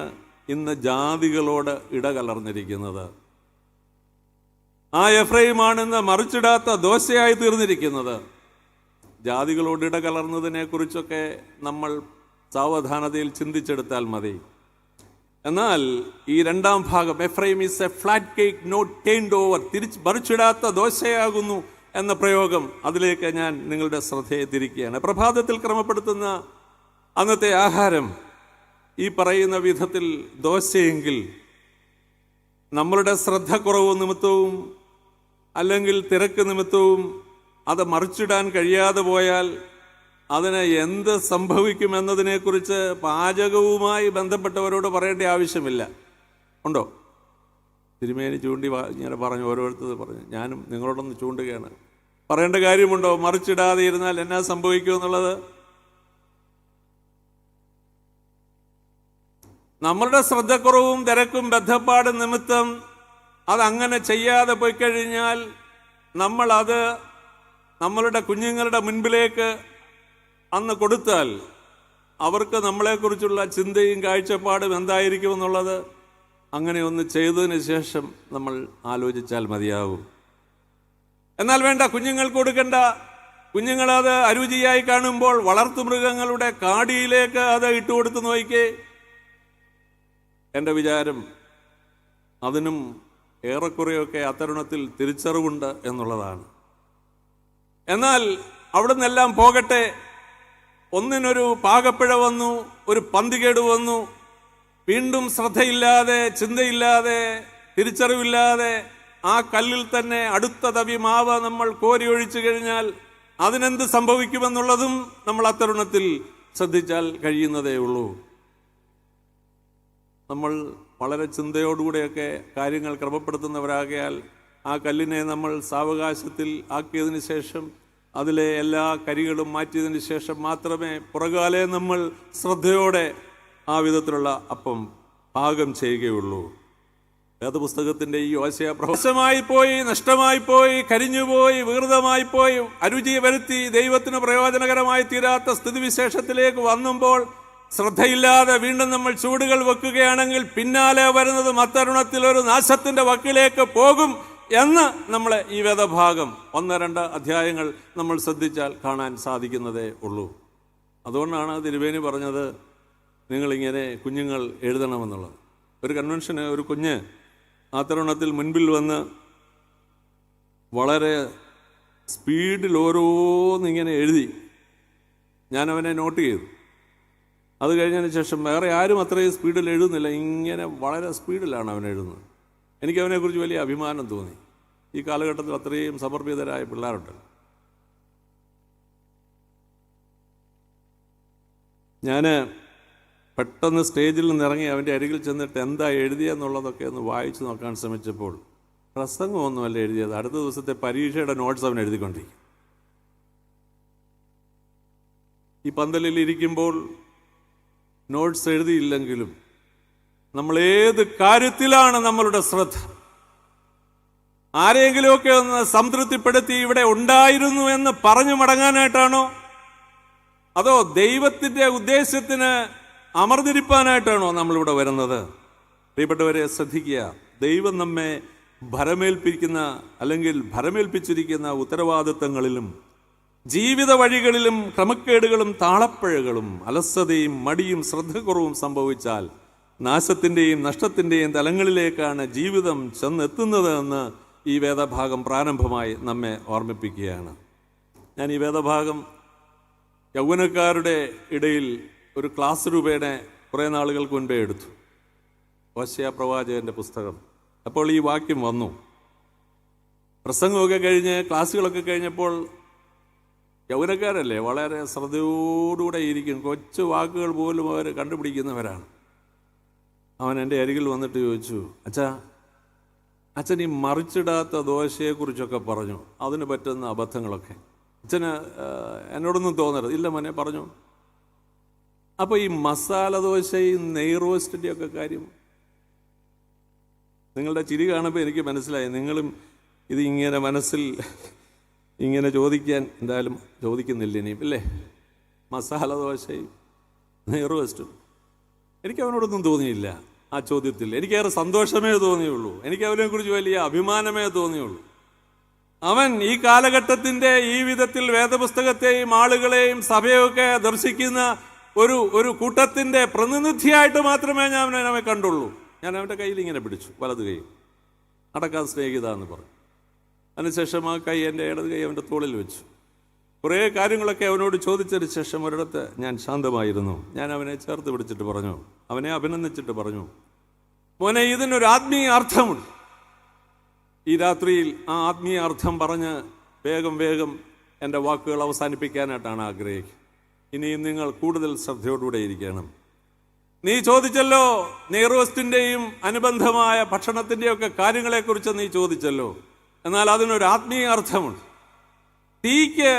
ഇന്ന് ജാതികളോട് ഇടകലർന്നിരിക്കുന്നത്. ആ എഫ്രൈമാണ് ഇന്ന് മറിച്ചിടാത്ത ദോശയായി തീർന്നിരിക്കുന്നത്. ജാതികളോട് ഇടകലർന്നതിനെ കുറിച്ചൊക്കെ നമ്മൾ സാവധാനതയിൽ ചിന്തിച്ചെടുത്താൽ മതി. എന്നാൽ ഈ രണ്ടാം ഭാഗം, Ephraim is a flat cake not turned over, മറിച്ചിടാത്ത ദോശയാകുന്നു എന്ന പ്രയോഗം, അതിലേക്ക് ഞാൻ നിങ്ങളുടെ ശ്രദ്ധയെ തിരിക്കുകയാണ്. പ്രഭാതത്തിൽ ക്രമപ്പെടുത്തുന്ന അന്നത്തെ ആഹാരം ഈ പറയുന്ന വിധത്തിൽ ദോശയെങ്കിൽ, നമ്മളുടെ ശ്രദ്ധക്കുറവ് നിമിത്തവും അല്ലെങ്കിൽ തിരക്ക് നിമിത്തവും അത് മറിച്ചിടാൻ കഴിയാതെ പോയാൽ അതിന് എന്ത് സംഭവിക്കുമെന്നതിനെക്കുറിച്ച് പാചകവുമായി ബന്ധപ്പെട്ടവരോട് പറയേണ്ട ആവശ്യമില്ല. ഉണ്ടോ? തിരുമേനി ഇങ്ങനെ പറഞ്ഞു, ഓരോരുത്തർ പറഞ്ഞു, ഞാനും നിങ്ങളോടൊന്ന് ചൂണ്ടുകയാണ്. പറയേണ്ട കാര്യമുണ്ടോ? മറിച്ചിടാതെ ഇരുന്നാൽ എന്നാ സംഭവിക്കുമെന്നുള്ളത്. നമ്മളുടെ ശ്രദ്ധക്കുറവും തിരക്കും ബദ്ധപ്പാടും നിമിത്തം അതങ്ങനെ ചെയ്യാതെ പോയി കഴിഞ്ഞാൽ നമ്മളത് നമ്മളുടെ കുഞ്ഞുങ്ങളുടെ മുൻപിലേക്ക് അന്ന് കൊടുത്താൽ അവർക്ക് നമ്മളെക്കുറിച്ചുള്ള ചിന്തയും കാഴ്ചപ്പാടും എന്തായിരിക്കുമെന്നുള്ളത് അങ്ങനെ ഒന്ന് ചെയ്തതിന് ശേഷം നമ്മൾ ആലോചിച്ചാൽ മതിയാകും. എന്നാൽ വേണ്ട, കുഞ്ഞുങ്ങൾക്ക് കൊടുക്കേണ്ട. കുഞ്ഞുങ്ങളത് അരുചിയായി കാണുമ്പോൾ വളർത്തുമൃഗങ്ങളുടെ കാടിയിലേക്ക് അത് ഇട്ടുകൊടുത്ത് നോക്കിക്കേ. എൻ്റെ വിചാരം അതിനും ഏറെക്കുറെയൊക്കെ അത്തരുണത്തിൽ തിരിച്ചറിവുണ്ട് എന്നുള്ളതാണ്. എന്നാൽ അവിടെ നിന്നെല്ലാം പോകട്ടെ, ഒന്നിനൊരു പാകപ്പിഴ വന്നു, ഒരു പന്തികേട് വന്നു. വീണ്ടും ശ്രദ്ധയില്ലാതെ, ചിന്തയില്ലാതെ, തിരിച്ചറിവില്ലാതെ ആ കല്ലിൽ തന്നെ അടുത്ത തവി മാവ് നമ്മൾ കോരി ഒഴിച്ചു കഴിഞ്ഞാൽ അതിനെന്ത് സംഭവിക്കുമെന്നുള്ളതും നമ്മൾ അത്തരുണത്തിൽ ശ്രദ്ധിച്ചാൽ കഴിയുന്നതേ ഉള്ളൂ. നമ്മൾ വളരെ ചിന്തയോടുകൂടെയൊക്കെ കാര്യങ്ങൾ ക്രമപ്പെടുത്തുന്നവരാകയാൽ ആ കല്ലിനെ നമ്മൾ സാവകാശത്തിൽ ആക്കിയതിന് ശേഷം അതിലെ എല്ലാ കരികളും മാറ്റിയതിന് ശേഷം മാത്രമേ പുറകാലെ നമ്മൾ ശ്രദ്ധയോടെ ആ വിധത്തിലുള്ള അപ്പം പാകം ചെയ്യുകയുള്ളൂ. വേദപുസ്തകത്തിൻ്റെ ഈ ഹോശേയ പ്രഹസമായി പോയി, നഷ്ടമായി പോയി, കരിഞ്ഞുപോയി, വികൃതമായി പോയി, അരുചി വരുത്തി ദൈവത്തിന് പ്രയോജനകരമായി തീരാത്ത സ്ഥിതിവിശേഷത്തിലേക്ക് വന്നുമ്പോൾ ശ്രദ്ധയില്ലാതെ വീണ്ടും നമ്മൾ ചൂടുകൾ വെക്കുകയാണെങ്കിൽ പിന്നാലെ വരുന്നത് അത്തരുണത്തിൽ ഒരു നാശത്തിന്റെ വക്കിലേക്ക് പോകും എന്ന് നമ്മളെ ഈ വേദഭാഗം 1-2 അധ്യായങ്ങൾ നമ്മൾ ശ്രദ്ധിച്ചാൽ കാണാൻ സാധിക്കുന്നതേ ഉള്ളൂ. അതുകൊണ്ടാണ് തിരുവേനി പറഞ്ഞത് നിങ്ങളിങ്ങനെ കുഞ്ഞുങ്ങൾ എഴുതണമെന്നുള്ളത്. ഒരു കൺവെൻഷന് ഒരു കുഞ്ഞ് ആ തരുണത്തിൽ മുൻപിൽ വന്ന് വളരെ സ്പീഡിൽ ഓരോന്നിങ്ങനെ എഴുതി. ഞാനവനെ നോട്ട് ചെയ്തു. അത് കഴിഞ്ഞതിന് ശേഷം വേറെ ആരും അത്രയും സ്പീഡിൽ എഴുതുന്നില്ല, ഇങ്ങനെ വളരെ സ്പീഡിലാണ് അവൻ എഴുതുന്നത്. എനിക്കവനെക്കുറിച്ച് വലിയ അഭിമാനം തോന്നി. ഈ കാലഘട്ടത്തിൽ അത്രയും സമർപ്പിതരായ പിള്ളേരുണ്ട്. ഞാൻ പെട്ടെന്ന് സ്റ്റേജിൽ നിന്നിറങ്ങി അവൻ്റെ അരികിൽ ചെന്നിട്ട് എന്താ എഴുതിയെന്നുള്ളതൊക്കെ ഒന്ന് വായിച്ചു നോക്കാൻ ശ്രമിച്ചപ്പോൾ പ്രസംഗമൊന്നുമല്ല എഴുതിയത്, അടുത്ത ദിവസത്തെ പരീക്ഷയുടെ നോട്ട്സ് അവൻ എഴുതിക്കൊണ്ടിരിക്കും. ഈ പന്തലിൽ ഇരിക്കുമ്പോൾ നോട്ട്സ് എഴുതിയില്ലെങ്കിലും നമ്മൾ ഏത് കാര്യത്തിലാണ് നമ്മളുടെ ശ്രദ്ധ? ആരെങ്കിലുമൊക്കെ ഒന്ന് സംതൃപ്തിപ്പെടുത്തി ഇവിടെ ഉണ്ടായിരുന്നു എന്ന് പറഞ്ഞു മടങ്ങാനായിട്ടാണോ, അതോ ദൈവത്തിൻ്റെ ഉദ്ദേശത്തിന് അമർന്നിരിപ്പാനായിട്ടാണോ നമ്മളിവിടെ വരുന്നത്? പ്രിയപ്പെട്ടവരെ, ശ്രദ്ധിക്കുക. ദൈവം നമ്മെ ഭരമേൽപ്പിച്ചിരിക്കുന്ന ഉത്തരവാദിത്തങ്ങളിലും ജീവിത വഴികളിലും ക്രമക്കേടുകളും താളപ്പിഴകളും അലസതയും മടിയും ശ്രദ്ധക്കുറവും സംഭവിച്ചാൽ നാശത്തിൻ്റെയും നഷ്ടത്തിൻ്റെയും തലങ്ങളിലേക്കാണ് ജീവിതം ചെന്നെത്തുന്നത് എന്ന് ഈ വേദഭാഗം പ്രാരംഭമായി നമ്മെ ഓർമ്മിപ്പിക്കുകയാണ്. ഞാൻ ഈ വേദഭാഗം യൗവനക്കാരുടെ ഇടയിൽ ഒരു ക്ലാസ് രൂപേണ കുറേ നാളുകൾക്ക് മുൻപേ എടുത്തു. ഹോശേയ പ്രവാചകന്റെ പുസ്തകം. അപ്പോൾ ഈ വാക്യം വന്നു. പ്രസംഗമൊക്കെ കഴിഞ്ഞ് ക്ലാസ്സുകളൊക്കെ കഴിഞ്ഞപ്പോൾ യൗവനക്കാരല്ലേ, വളരെ ശ്രദ്ധയോടുകൂടെ ഇരിക്കും. കൊച്ചു വാക്കുകൾ പോലും അവർ കണ്ടുപിടിക്കുന്നവരാണ്. അവൻ എൻ്റെ അരികിൽ വന്നിട്ട് ചോദിച്ചു, അച്ഛൻ ഈ മറിച്ചിടാത്ത ദോശയെക്കുറിച്ചൊക്കെ പറഞ്ഞു, അതിന് പറ്റുന്ന അബദ്ധങ്ങളൊക്കെ അച്ഛന് എന്നോടൊന്നും തോന്നരുത്. ഇല്ല മോനെ, പറഞ്ഞു. അപ്പോൾ ഈ മസാല ദോശയും നെയ് റോസ്റ്റിൻ്റെയും ഒക്കെ കാര്യം, നിങ്ങളുടെ ചിരി കാണുമ്പോൾ എനിക്ക് മനസ്സിലായി നിങ്ങളും ഇത് ഇങ്ങനെ മനസ്സിൽ ഇങ്ങനെ ചോദിക്കാൻ എന്തായാലും ചോദിക്കുന്നില്ല ഇനിയും, അല്ലേ? മസാല ദോശയും നെയ് റോസ്റ്റും. എനിക്ക് അവനോടൊന്നും തോന്നിയില്ല ആ ചോദ്യത്തിൽ. എനിക്കേറെ സന്തോഷമേ തോന്നിയുള്ളൂ. എനിക്ക് അവനെക്കുറിച്ച് വലിയ അഭിമാനമേ തോന്നിയുള്ളൂ. അവൻ ഈ കാലഘട്ടത്തിൻ്റെ ഈ വിധത്തിൽ വേദപുസ്തകത്തെയും ആളുകളെയും സഭയൊക്കെ ദർശിക്കുന്ന ഒരു കൂട്ടത്തിൻ്റെ പ്രതിനിധിയായിട്ട് മാത്രമേ ഞാൻ അവനെ കണ്ടുള്ളൂ. ഞാൻ അവൻ്റെ കയ്യിൽ ഇങ്ങനെ പിടിച്ചു, വലത് കൈ, അടക്കാൻ സ്നേഹിത എന്ന് പറഞ്ഞു. അതിനുശേഷം ആ കൈ എൻ്റെ ഇടത് കൈ അവൻ്റെ തോളിൽ വെച്ചു. കുറേ കാര്യങ്ങളൊക്കെ അവനോട് ചോദിച്ചതിന് ശേഷം ഒരിടത്ത് ഞാൻ ശാന്തമായിരുന്നു. ഞാൻ അവനെ ചേർത്ത് പിടിച്ചിട്ട് പറഞ്ഞു, അവനെ അഭിനന്ദിച്ചിട്ട് പറഞ്ഞു, മോനെ, ഇതിനൊരു ആത്മീയ അർത്ഥമുണ്ട്. ഈ രാത്രിയിൽ ആ ആത്മീയ അർത്ഥം പറഞ്ഞ് വേഗം എൻ്റെ വാക്കുകൾ അവസാനിപ്പിക്കാനായിട്ടാണ് ആഗ്രഹിക്കുക. ഇനിയും നിങ്ങൾ കൂടുതൽ ശ്രദ്ധയോടുകൂടെ ഇരിക്കണം. നീ ചോദിച്ചല്ലോ നെയ്റോസ്റ്റിൻ്റെയും അനുബന്ധമായ ഭക്ഷണത്തിൻ്റെയും ഒക്കെ കാര്യങ്ങളെക്കുറിച്ച് നീ ചോദിച്ചല്ലോ. എന്നാൽ അതിനൊരു ആത്മീയ അർത്ഥമുണ്ട്. തീക്ക്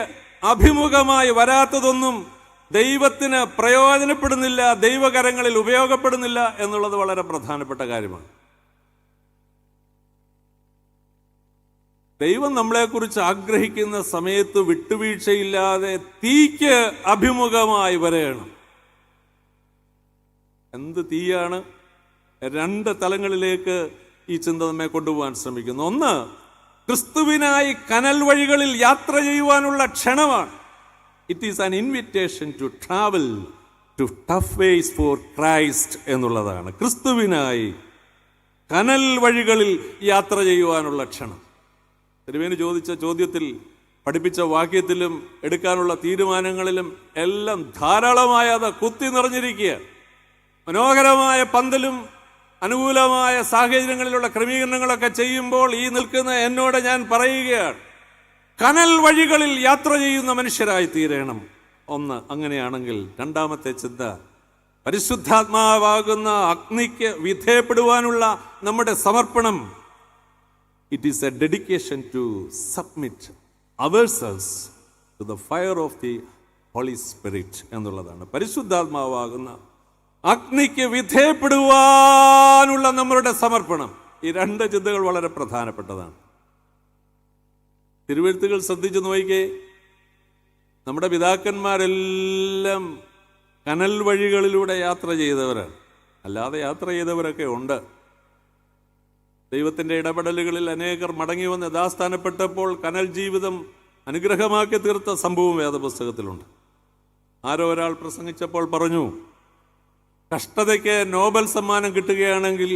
അഭിമുഖമായി വരാത്തതൊന്നും ദൈവത്തിന് പ്രയോജനപ്പെടുന്നില്ല, ദൈവകരങ്ങളിൽ ഉപയോഗപ്പെടുന്നില്ല എന്നുള്ളത് വളരെ പ്രധാനപ്പെട്ട കാര്യമാണ്. ദൈവം നമ്മളെക്കുറിച്ച് ആഗ്രഹിക്കുന്ന സമയത്ത് വിട്ടുവീഴ്ചയില്ലാതെ തീക്ക് അഭിമുഖമായി വരയണം. എന്ത് തീയാണ്? 2 തലങ്ങളിലേക്ക് ഈ ചിന്ത നമ്മെ കൊണ്ടുപോകാൻ ശ്രമിക്കുന്നു. ഒന്ന്, ക്രിസ്തുവിനായി കനൽ വഴികളിൽ യാത്ര ചെയ്യുവാനുള്ള ക്ഷണമാണ്. It is an invitation to travel to tough ways for Christ എന്നുള്ളതാണ്. ക്രിസ്തുവിനായി കനൽ വഴികളിൽ യാത്ര ചെയ്യുവാനുള്ള ക്ഷണം. തിരുമേനി ചോദിച്ച ചോദ്യത്തിൽ, പഠിപ്പിച്ച വാക്യത്തിലും എടുക്കാനുള്ള തീരുമാനങ്ങളിലും എല്ലാം ധാരാളമായ അത് കുത്തി നിറഞ്ഞിരിക്കുക. മനോഹരമായ പന്തലും അനുകൂലമായ സാഹചര്യങ്ങളിലുള്ള ക്രമീകരണങ്ങളൊക്കെ ചെയ്യുമ്പോൾ ഈ നിൽക്കുന്ന എന്നോട് ഞാൻ പറയുകയാണ്, കനൽ വഴികളിൽ യാത്ര ചെയ്യുന്ന മനുഷ്യരായി തീരണം. ഒന്ന്, അങ്ങനെയാണെങ്കിൽ രണ്ടാമത്തെ ചിന്ത, പരിശുദ്ധാത്മാവാകുന്ന അഗ്നിക്ക് വിധേയപ്പെടുവാനുള്ള നമ്മുടെ സമർപ്പണം. It is a dedication to submit ourselves to the fire of the Holy Spirit എന്നുള്ളതാണ്. പരിശുദ്ധാത്മാവാകുന്ന അഗ്നിക്ക് വിധേയപ്പെടുവാനുള്ള നമ്മളുടെ സമർപ്പണം. ഈ രണ്ട് ചിന്തകൾ വളരെ പ്രധാനപ്പെട്ടതാണ്. തിരുവെഴുത്തുകൾ ശ്രദ്ധിച്ചു നോക്കിക്കേ. നമ്മുടെ പിതാക്കന്മാരെല്ലാം കനൽ വഴികളിലൂടെ യാത്ര ചെയ്തവരാണ്. അല്ലാതെ യാത്ര ചെയ്തവരൊക്കെ ഉണ്ട്. ദൈവത്തിൻ്റെ ഇടപെടലുകളിൽ അനേകർ മടങ്ങി വന്ന് യഥാസ്ഥാനപ്പെട്ടപ്പോൾ കനൽ ജീവിതം അനുഗ്രഹമാക്കി തീർത്ത സംഭവം വേദപുസ്തകത്തിലുണ്ട്. ആരോ ഒരാൾ പ്രസംഗിച്ചപ്പോൾ പറഞ്ഞു, കഷ്ടതയ്ക്ക് നോബൽ സമ്മാനം കിട്ടുകയാണെങ്കിൽ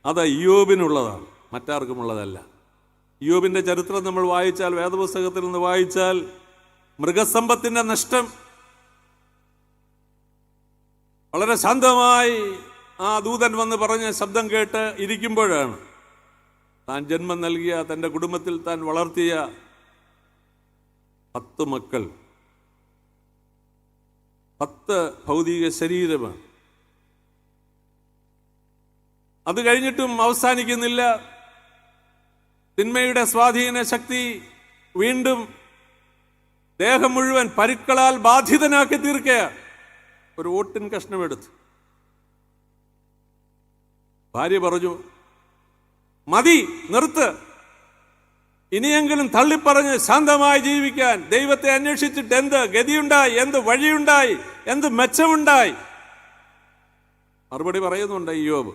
അത് ഇയ്യോബിനുള്ളതാണ്, മറ്റാർക്കുമുള്ളതല്ല. ഇയ്യോബിൻ്റെ ചരിത്രം നമ്മൾ വായിച്ചാൽ, വേദപുസ്തകത്തിൽ നിന്ന് വായിച്ചാൽ, മൃഗസമ്പത്തിൻ്റെ നഷ്ടം വളരെ ശാന്തമായി ആ ദൂതൻ വന്ന് പറഞ്ഞ ശബ്ദം കേട്ട് ഇരിക്കുമ്പോഴാണ് താൻ ജന്മം നൽകിയ, തൻ്റെ കുടുംബത്തിൽ താൻ വളർത്തിയ 10 മക്കൾ, 10 ഭൗതിക ശരീരമാണ്. അത് കഴിഞ്ഞിട്ടും അവസാനിക്കുന്നില്ല. തിന്മയുടെ സ്വാധീന ശക്തി വീണ്ടും ദേഹം മുഴുവൻ പരുക്കളാൽ ബാധിതനാക്കി തീർക്കുക. ഒരു ഓട്ടിൻ കഷ്ണമെടുത്ത് ഭാര്യ പറഞ്ഞു, മതി, നിർത്ത്, ഇനിയെങ്കിലും തള്ളിപ്പറഞ്ഞ് ശാന്തമായി ജീവിക്കാൻ ദൈവത്തെ അന്വേഷിച്ചിട്ട് എന്ത് ഗതിയുണ്ടായി, എന്ത് വഴിയുണ്ടായി, എന്ത് മെച്ചമുണ്ടായി? മറുപടി പറയുന്നുണ്ട് ഇയ്യോബ്,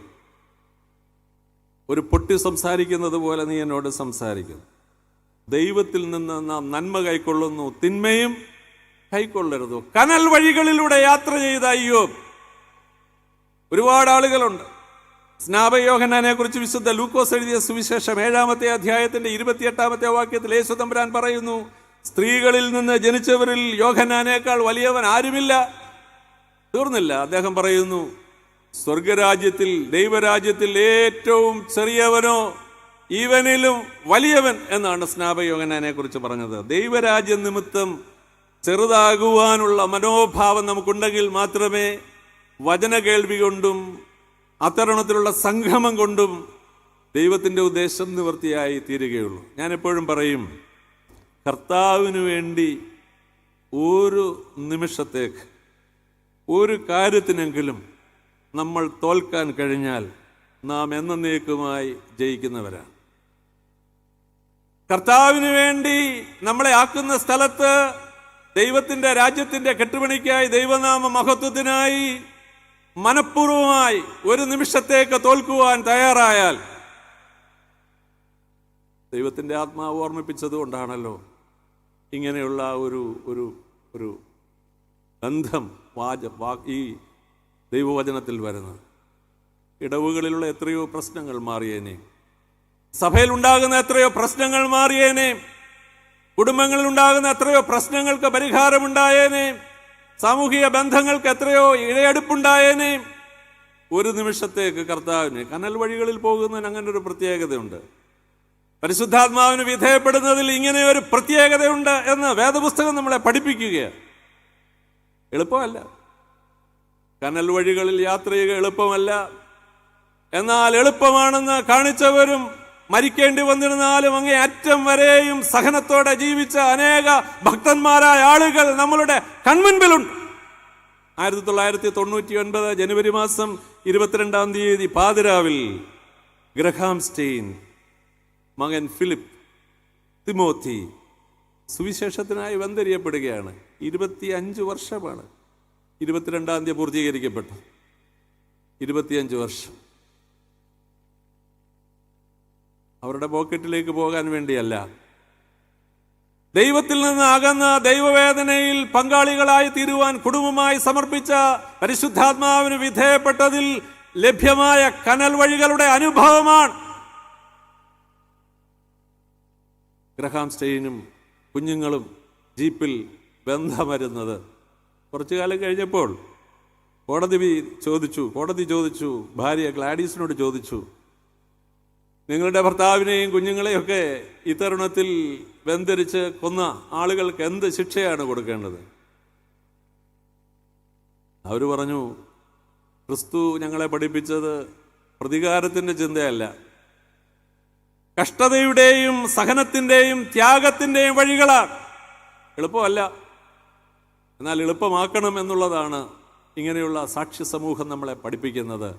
ഒരു പൊട്ടി സംസാരിക്കുന്നത് പോലെ നീ എന്നോട് സംസാരിക്കുന്നു. ദൈവത്തിൽ നിന്ന് നാം നന്മ കൈക്കൊള്ളുന്നു, തിന്മയും കൈക്കൊള്ളരുത്. കനൽ വഴികളിലൂടെ യാത്ര ചെയ്ത ഇയ്യോബ്. ഒരുപാട് ആളുകളുണ്ട്. സ്നാപകയോഹന്നാനെ കുറിച്ച് വിശുദ്ധ ലൂക്കോസ് എഴുതിയ സുവിശേഷം 7-ാമത്തെ അധ്യായത്തിന്റെ 28-ാമത്തെ വാക്യത്തിൽ യേശു തമ്പുരാൻ പറയുന്നു, സ്ത്രീകളിൽ നിന്ന് ജനിച്ചവരിൽ യോഹന്നാനേക്കാൾ വലിയവൻ ആരുമില്ല. തീർന്നില്ല. അദ്ദേഹം പറയുന്നു, സ്വർഗരാജ്യത്തിൽ, ദൈവരാജ്യത്തിൽ ഏറ്റവും ചെറിയവനോ ഇവനിലും വലിയവൻ എന്നാണ് സ്നാപകയോഹന്നാനെ കുറിച്ച് പറഞ്ഞത്. ദൈവരാജ്യ നിമിത്തം ചെറുതാകുവാനുള്ള മനോഭാവം നമുക്കുണ്ടെങ്കിൽ മാത്രമേ വചന കേൾവി കൊണ്ടും അത്തരണത്തിലുള്ള സംഗമം കൊണ്ടും ദൈവത്തിൻ്റെ ഉദ്ദേശം നിവൃത്തിയായി തീരുകയുള്ളൂ. ഞാൻ എപ്പോഴും പറയും, കർത്താവിന് വേണ്ടി ഒരു നിമിഷത്തേക്ക്, ഒരു കാര്യത്തിനെങ്കിലും നമ്മൾ തോൽക്കാൻ കഴിഞ്ഞാൽ നാം എന്നേക്കുമായി ജയിക്കുന്നവരാണ്. കർത്താവിന് വേണ്ടി നമ്മളെ ആക്കുന്ന സ്ഥലത്ത് ദൈവത്തിൻ്റെ രാജ്യത്തിൻ്റെ കെട്ടുപണിക്കായി, ദൈവനാമ മഹത്വത്തിനായി മനഃപൂർവമായി ഒരു നിമിഷത്തേക്ക് തോൽക്കുവാൻ തയ്യാറായാൽ, ദൈവത്തിൻ്റെ ആത്മാവ് ഓർമ്മിപ്പിച്ചത് കൊണ്ടാണല്ലോ ഇങ്ങനെയുള്ള ഒരു ഒരു ഒരു ബന്ധം ഈ ദൈവവചനത്തിൽ വരുന്നത്. ഇടവുകളിലുള്ള എത്രയോ പ്രശ്നങ്ങൾ മാറിയേനെ, സഭയിൽ ഉണ്ടാകുന്ന എത്രയോ പ്രശ്നങ്ങൾ മാറിയേനെ, കുടുംബങ്ങളിൽ ഉണ്ടാകുന്ന എത്രയോ പ്രശ്നങ്ങൾക്ക് പരിഹാരമുണ്ടായേനെ, സാമൂഹിക ബന്ധങ്ങൾക്ക് എത്രയോ ഇഴയടുപ്പുണ്ടായേനെ. ഒരു നിമിഷത്തേക്ക് കർത്താവിന് കനൽ വഴികളിൽ പോകുന്നതിന് അങ്ങനെ ഒരു പ്രത്യേകതയുണ്ട്. പരിശുദ്ധാത്മാവിന് വിധേയപ്പെടുന്നതിൽ ഇങ്ങനെ ഒരു പ്രത്യേകതയുണ്ട് എന്ന് വേദപുസ്തകം നമ്മളെ പഠിപ്പിക്കുകയാണ്. എളുപ്പമല്ല, കനൽ വഴികളിൽ യാത്ര ചെയ്യുക എളുപ്പമല്ല. എന്നാൽ എളുപ്പമാണെന്ന് കാണിച്ചവരും മരിക്കേണ്ടി വന്നിരുന്നാലും അങ്ങേ അറ്റം വരെയും സഹനത്തോടെ ജീവിച്ച അനേക ഭക്തന്മാരായ ആളുകൾ നമ്മളുടെ കൺമുൻപിലുണ്ട്. 1999 ജനുവരി മാസം 22-ാം തീയതി പാതിരാവിൽ ഗ്രഹാം സ്റ്റെയിൻ, മകൻ ഫിലിപ്പ് തിമോത്തി സുവിശേഷത്തിനായി വന്ദരിയപ്പെടുകയാണ്. 25 വർഷമാണ്. 22-ാം തീയതി പൂർത്തീകരിക്കപ്പെട്ടു. 25 വർഷം. അവരുടെ പോക്കറ്റിലേക്ക് പോകാൻ വേണ്ടിയല്ല, ദൈവത്തിൽ നിന്ന് അകന്ന ദൈവവേദനയിൽ പങ്കാളികളായി തീരുവാൻ കുടുംബമായി സമർപ്പിച്ച പരിശുദ്ധാത്മാവിന് വിധേയപ്പെട്ടതിൽ ലഭ്യമായ കനൽ വഴികളുടെ അനുഭവമാണ് ഗ്രഹാം സ്റ്റെയിനും കുഞ്ഞുങ്ങളും ജീപ്പിൽ ബന്ധമരുന്നത്. കുറച്ചു കാലം കഴിഞ്ഞപ്പോൾ കോടതി ചോദിച്ചു, ഭാര്യ ഗ്ലാഡീസിനോട് ചോദിച്ചു, നിങ്ങളുടെ ഭർത്താവിനെയും കുഞ്ഞുങ്ങളെയും ഒക്കെ ഈ തരുണത്തിൽ ബന്ധിരിച്ച് കൊന്ന ആളുകൾക്ക് എന്ത് ശിക്ഷയാണ് കൊടുക്കേണ്ടത്? അവർ പറഞ്ഞു, ക്രിസ്തു ഞങ്ങളെ പഠിപ്പിച്ചത് പ്രതികാരത്തിൻ്റെ ചിന്തയല്ല, കഷ്ടതയുടെയും സഹനത്തിൻ്റെയും ത്യാഗത്തിൻ്റെയും വഴികളാണ്. എളുപ്പമല്ല, എന്നാൽ എളുപ്പമാക്കണം എന്നുള്ളതാണ് ഇങ്ങനെയുള്ള സാക്ഷ്യ സമൂഹം നമ്മളെ പഠിപ്പിക്കുന്നത്.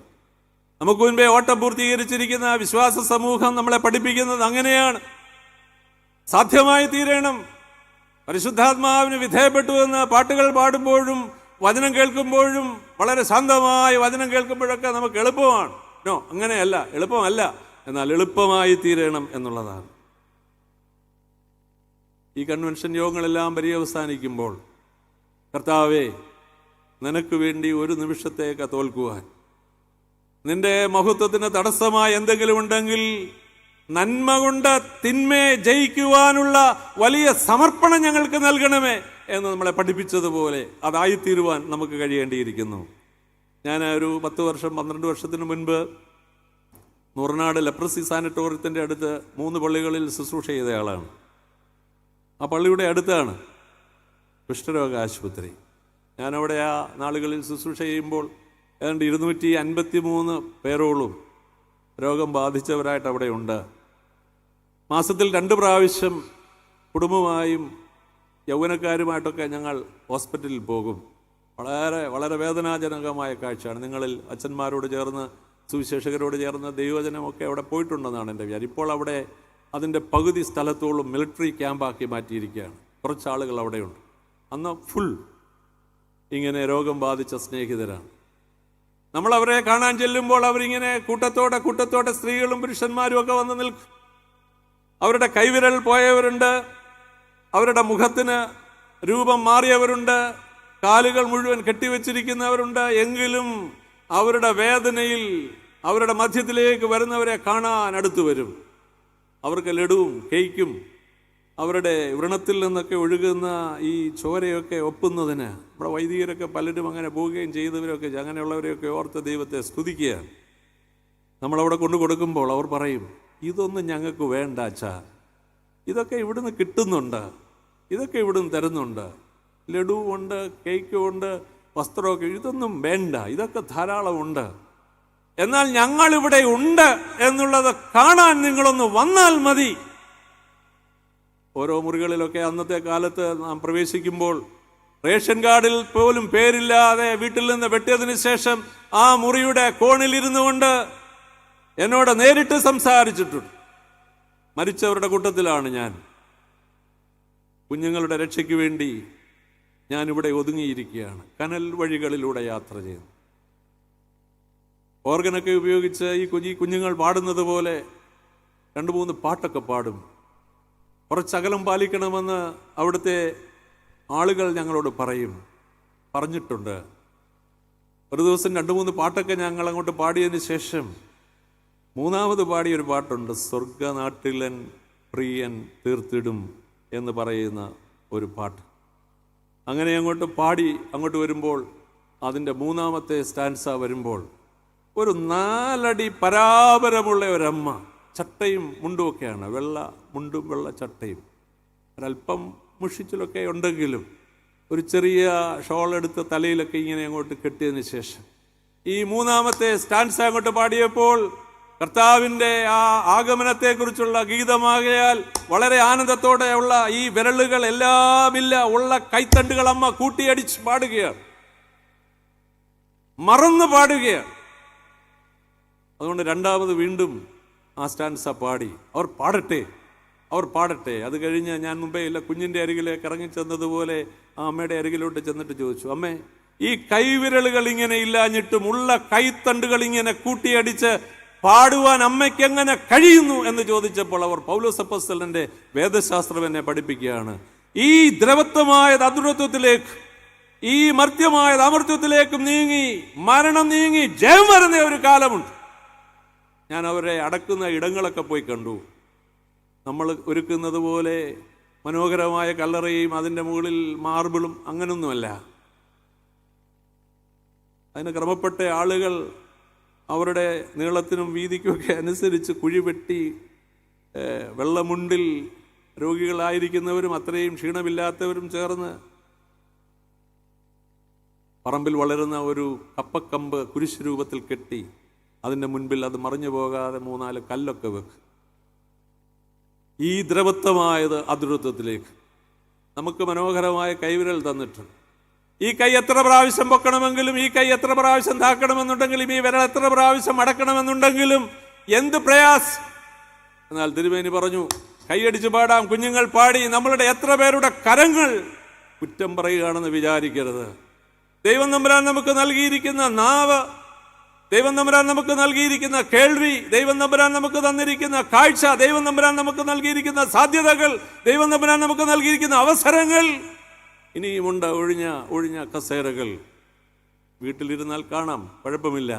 നമുക്ക് മുൻപേ ഓട്ടം പൂർത്തീകരിച്ചിരിക്കുന്ന വിശ്വാസ സമൂഹം നമ്മളെ പഠിപ്പിക്കുന്നത് അങ്ങനെയാണ്. സാധ്യമായി തീരണം. പരിശുദ്ധാത്മാവിന് വിധേയപ്പെട്ടു എന്ന് പാട്ടുകൾ പാടുമ്പോഴും വചനം കേൾക്കുമ്പോഴും വളരെ ശാന്തമായി വചനം കേൾക്കുമ്പോഴൊക്കെ നമുക്ക് എളുപ്പമാണ്. അങ്ങനെയല്ല, എളുപ്പമല്ല, എന്നാൽ എളുപ്പമായി തീരണം എന്നുള്ളതാണ്. ഈ കൺവെൻഷൻ യോഗങ്ങളെല്ലാം പര്യവസാനിക്കുമ്പോൾ, കർത്താവേ, നിനക്ക് വേണ്ടി ഒരു നിമിഷത്തേക്ക് തോൽക്കുവാൻ, നിന്റെ മഹത്വത്തിന് തടസ്സമായി എന്തെങ്കിലും ഉണ്ടെങ്കിൽ നന്മ കൊണ്ട് തിന്മയെ ജയിക്കുവാനുള്ള വലിയ സമർപ്പണം ഞങ്ങൾക്ക് നൽകണമേ എന്ന് നമ്മളെ പഠിപ്പിച്ചതുപോലെ അതായിത്തീരുവാൻ നമുക്ക് കഴിയേണ്ടിയിരിക്കുന്നു. ഞാൻ ഒരു 10 വർഷം 12 വർഷത്തിന് മുൻപ് നൂറനാട് ലെപ്രസി സാനിറ്റോറിയത്തിൻ്റെ അടുത്ത് 3 പള്ളികളിൽ ശുശ്രൂഷ ചെയ്തയാളാണ്. ആ പള്ളിയുടെ അടുത്താണ് കുഷ്ഠരോഗ ആശുപത്രി. ഞാനവിടെ ആ നാളുകളിൽ ശുശ്രൂഷ ചെയ്യുമ്പോൾ ഏതാണ്ട് 253 പേരോളം രോഗം ബാധിച്ചവരായിട്ട് അവിടെ ഉണ്ട്. മാസത്തിൽ 2 പ്രാവശ്യം കുടുംബമായും യൗവനക്കാരുമായിട്ടൊക്കെ ഞങ്ങൾ ഹോസ്പിറ്റലിൽ പോകും. വളരെ വളരെ വേദനാജനകമായ കാഴ്ചയാണ്. നിങ്ങളിൽ അച്ഛന്മാരോട് ചേർന്ന് സുവിശേഷകരോട് ചേർന്ന് ദൈവജനമൊക്കെ അവിടെ പോയിട്ടുണ്ടെന്നാണ് എൻ്റെ വിചാരം. ഇപ്പോൾ അവിടെ അതിൻ്റെ പകുതി സ്ഥലത്തോളം മിലിറ്ററി ക്യാമ്പാക്കി മാറ്റിയിരിക്കുകയാണ്. കുറച്ചാളുകൾ അവിടെയുണ്ട്. അന്ന് ഫുൾ ഇങ്ങനെ രോഗം ബാധിച്ച സ്നേഹിതരാണ്. നമ്മൾ അവരെ കാണാൻ ചെല്ലുമ്പോൾ അവരിങ്ങനെ കൂട്ടത്തോടെ സ്ത്രീകളും പുരുഷന്മാരും ഒക്കെ വന്ന് നിൽക്കും. അവരുടെ കൈവിരൽ പോയവരുണ്ട്, അവരുടെ മുഖത്തിന് രൂപം മാറിയവരുണ്ട്, കാലുകൾ മുഴുവൻ കെട്ടിവെച്ചിരിക്കുന്നവരുണ്ട്. എങ്കിലും അവരുടെ വേദനയിൽ അവരുടെ മധ്യത്തിലേക്ക് വരുന്നവരെ കാണാൻ അടുത്തു വരും. അവർക്ക് ലഡുവും കേക്കും അവരുടെ വ്രണത്തിൽ നിന്നൊക്കെ ഒഴുകുന്ന ഈ ചോരയൊക്കെ ഒപ്പുന്നതിന് നമ്മുടെ വൈദികരൊക്കെ പലരും അങ്ങനെ പോവുകയും ചെയ്തവരൊക്കെ അങ്ങനെയുള്ളവരെയൊക്കെ ഓർത്ത് ദൈവത്തെ സ്തുതിക്കുകയാണ്. നമ്മളവിടെ കൊണ്ടു കൊടുക്കുമ്പോൾ അവർ പറയും, ഇതൊന്നും ഞങ്ങൾക്ക് വേണ്ട അച്ഛാ, ഇതൊക്കെ ഇവിടുന്ന് കിട്ടുന്നുണ്ട്, ഇതൊക്കെ ഇവിടുന്ന് തരുന്നുണ്ട്, ലഡുവുണ്ട്, കേക്കുമുണ്ട്, വസ്ത്രമൊക്കെ, ഇതൊന്നും വേണ്ട, ഇതൊക്കെ ധാരാളമുണ്ട്. എന്നാൽ ഞങ്ങളിവിടെ ഉണ്ട് എന്നുള്ളത് കാണാൻ നിങ്ങളൊന്ന് വന്നാൽ മതി. ഓരോ മുറികളിലൊക്കെ അന്നത്തെ കാലത്ത് നാം പ്രവേശിക്കുമ്പോൾ റേഷൻ കാർഡിൽ പോലും പേരില്ലാതെ വീട്ടിൽ നിന്ന് വെട്ടിയതിനു ശേഷം ആ മുറിയുടെ കോണിലിരുന്നു കൊണ്ട് എന്നോട് നേരിട്ട് സംസാരിച്ചിട്ടുണ്ട്. മരിച്ചവരുടെ കൂട്ടത്തിലാണ് ഞാൻ. കുഞ്ഞുങ്ങളുടെ രക്ഷയ്ക്ക് വേണ്ടി ഞാനിവിടെ ഒതുങ്ങിയിരിക്കുകയാണ്. കനൽ വഴികളിലൂടെ യാത്ര ചെയ്യുന്നു. ഓർഗനൊക്കെ ഉപയോഗിച്ച് ഈ കുഞ്ഞുങ്ങൾ പാടുന്നത് പോലെ 2-3 പാട്ടൊക്കെ പാടും. കുറച്ചകലം പാലിക്കണമെന്ന് അവിടുത്തെ ആളുകൾ ഞങ്ങളോട് പറഞ്ഞിട്ടുണ്ട്. ഒരു ദിവസം 2-3 പാട്ടൊക്കെ ഞങ്ങൾ അങ്ങോട്ട് പാടിയതിന് ശേഷം 3ാമത് പാടിയൊരു പാട്ടുണ്ട്, സ്വർഗനാട്ടിലൻ പ്രിയൻ തീർത്തിടും എന്ന് പറയുന്ന ഒരു പാട്ട്. അങ്ങനെ അങ്ങോട്ട് വരുമ്പോൾ അതിൻ്റെ 3ാമത്തെ സ്റ്റാൻസ വരുമ്പോൾ ഒരു 4 അടി പരാപരമുള്ള ഒരമ്മ, ചട്ടയും മുണ്ടുമൊക്കെയാണ്, വെള്ള മുണ്ടും വെള്ള ചട്ടയും, ഒരല്പം മുഷിച്ചിലൊക്കെ ഉണ്ടെങ്കിലും ഒരു ചെറിയ ഷോളെടുത്ത് തലയിലൊക്കെ ഇങ്ങനെ അങ്ങോട്ട് കെട്ടിയതിന് ശേഷം ഈ 3ാമത്തെ സ്റ്റാൻസ അങ്ങോട്ട് പാടിയപ്പോൾ കർത്താവിൻ്റെ ആ ആഗമനത്തെക്കുറിച്ചുള്ള ഗീതമാകയാൽ വളരെ ആനന്ദത്തോടെയുള്ള ഈ വിരലുകൾ എല്ലാമില്ല ഉള്ള കൈത്തണ്ടുകൾ അമ്മ കൂട്ടിയടിച്ച് പാടുകയാണ്, മറന്നു പാടുകയാണ്. അതുകൊണ്ട് 2ാമത് വീണ്ടും ആ സ്റ്റാൻസ പാടി. അവർ പാടട്ടെ. അത് കഴിഞ്ഞ് ഞാൻ മുമ്പേ കുഞ്ഞിൻ്റെ അരികിലേക്ക് ഇറങ്ങിച്ചെന്നതുപോലെ ആ അമ്മയുടെ അരികിലോട്ട് ചെന്നിട്ട് ചോദിച്ചു, അമ്മേ, ഈ കൈവിരലുകൾ ഇങ്ങനെ ഇല്ലാഞ്ഞിട്ടും ഉള്ള കൈത്തണ്ടുകൾ ഇങ്ങനെ കൂട്ടിയടിച്ച് പാടുവാൻ അമ്മയ്ക്ക് എങ്ങനെ കഴിയുന്നു എന്ന് ചോദിച്ചപ്പോൾ അവർ പൗലോസ് അപ്പോസ്തലന്റെ വേദശാസ്ത്രം എന്നെ പഠിപ്പിക്കുകയാണ്. ഈ ദ്രവത്വമായത് അദ്രത്വത്തിലേക്ക്, ഈ മർത്യമായത് അമർത്യത്തിലേക്കും നീങ്ങി, മരണം നീങ്ങി ജയം വരുന്ന ഒരു കാലമുണ്ട്. ഞാൻ അവരെ അടക്കുന്ന ഇടങ്ങളൊക്കെ പോയി കണ്ടു. നമ്മൾ ഒരുക്കുന്നത് പോലെ മനോഹരമായ കല്ലറയും അതിൻ്റെ മുകളിൽ മാർബിളും അങ്ങനൊന്നുമല്ല. അതിന് ക്രമപ്പെട്ട ആളുകൾ അവരുടെ നീളത്തിനും വീതിക്കുമൊക്കെ അനുസരിച്ച് കുഴി വെട്ടി വെള്ളമുണ്ടിൽ രോഗികളായിരിക്കുന്നവരും അത്രയും ക്ഷീണമില്ലാത്തവരും ചേർന്ന് പറമ്പിൽ വളരുന്ന ഒരു കപ്പക്കമ്പ് കുരിശ് രൂപത്തിൽ കെട്ടി അതിൻ്റെ മുൻപിൽ അത് മറിഞ്ഞു പോകാതെ 3-4 കല്ലൊക്കെ വെക്കും. ഈ ദ്രവത്വമായത് അദ്രത്വത്തിലേക്ക് നമുക്ക് മനോഹരമായ കൈവിരൽ തന്നിട്ടുണ്ട്. ഈ കൈ എത്ര പ്രാവശ്യം പൊക്കണമെങ്കിലും, ഈ കൈ എത്ര പ്രാവശ്യം താക്കണമെന്നുണ്ടെങ്കിലും, ഈ വിരൽ എത്ര പ്രാവശ്യം അടക്കണമെന്നുണ്ടെങ്കിലും എന്ത് പ്രയാസം. എന്നാൽ തിരുമേനി പറഞ്ഞു, കൈയടിച്ച് പാടാം, കുഞ്ഞുങ്ങൾ പാടി. നമ്മളുടെ എത്ര പേരുടെ കരങ്ങൾ കുറ്റം പറയുകയാണെന്ന് വിചാരിക്കരുത്. ദൈവം തമ്പുരാൻ നമുക്ക് നൽകിയിരിക്കുന്ന നാവ്, ദൈവം തമ്പുരാൻ നമുക്ക് നൽകിയിരിക്കുന്ന കേൾവി, ദൈവം തമ്പുരാൻ നമുക്ക് തന്നിരിക്കുന്ന കാഴ്ച, ദൈവം തമ്പുരാൻ നമുക്ക് നൽകിയിരിക്കുന്ന സാധ്യതകൾ, ദൈവം തമ്പുരാൻ നമുക്ക് നൽകിയിരിക്കുന്ന അവസരങ്ങൾ ഇനിയുമുണ്ട്. ഒഴിഞ്ഞ കസേരകൾ വീട്ടിലിരുന്നാൽ കാണാം, കുഴപ്പമില്ല.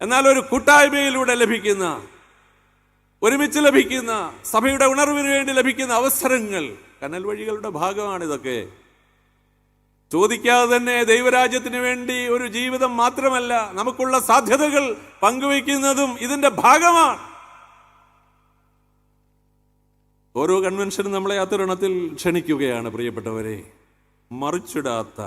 എന്നാൽ ഒരു കൂട്ടായ്മയിലൂടെ ലഭിക്കുന്ന, ഒരുമിച്ച് ലഭിക്കുന്ന, സഭയുടെ ഉണർവിന് വേണ്ടി ലഭിക്കുന്ന അവസരങ്ങൾ, കനൽ വഴികളുടെ ഭാഗമാണിതൊക്കെ. ചോദിക്കാതെ തന്നെ ദൈവരാജ്യത്തിന് വേണ്ടി ഒരു ജീവിതം മാത്രമല്ല, നമുക്കുള്ള സാധ്യതകൾ പങ്കുവയ്ക്കുന്നതും ഇതിന്റെ ഭാഗമാണ്. ഓരോ കൺവെൻഷനും നമ്മളെ ആ തരുണത്തിൽ ക്ഷണിക്കുകയാണ് പ്രിയപ്പെട്ടവരെ. മറിച്ചിടാത്ത,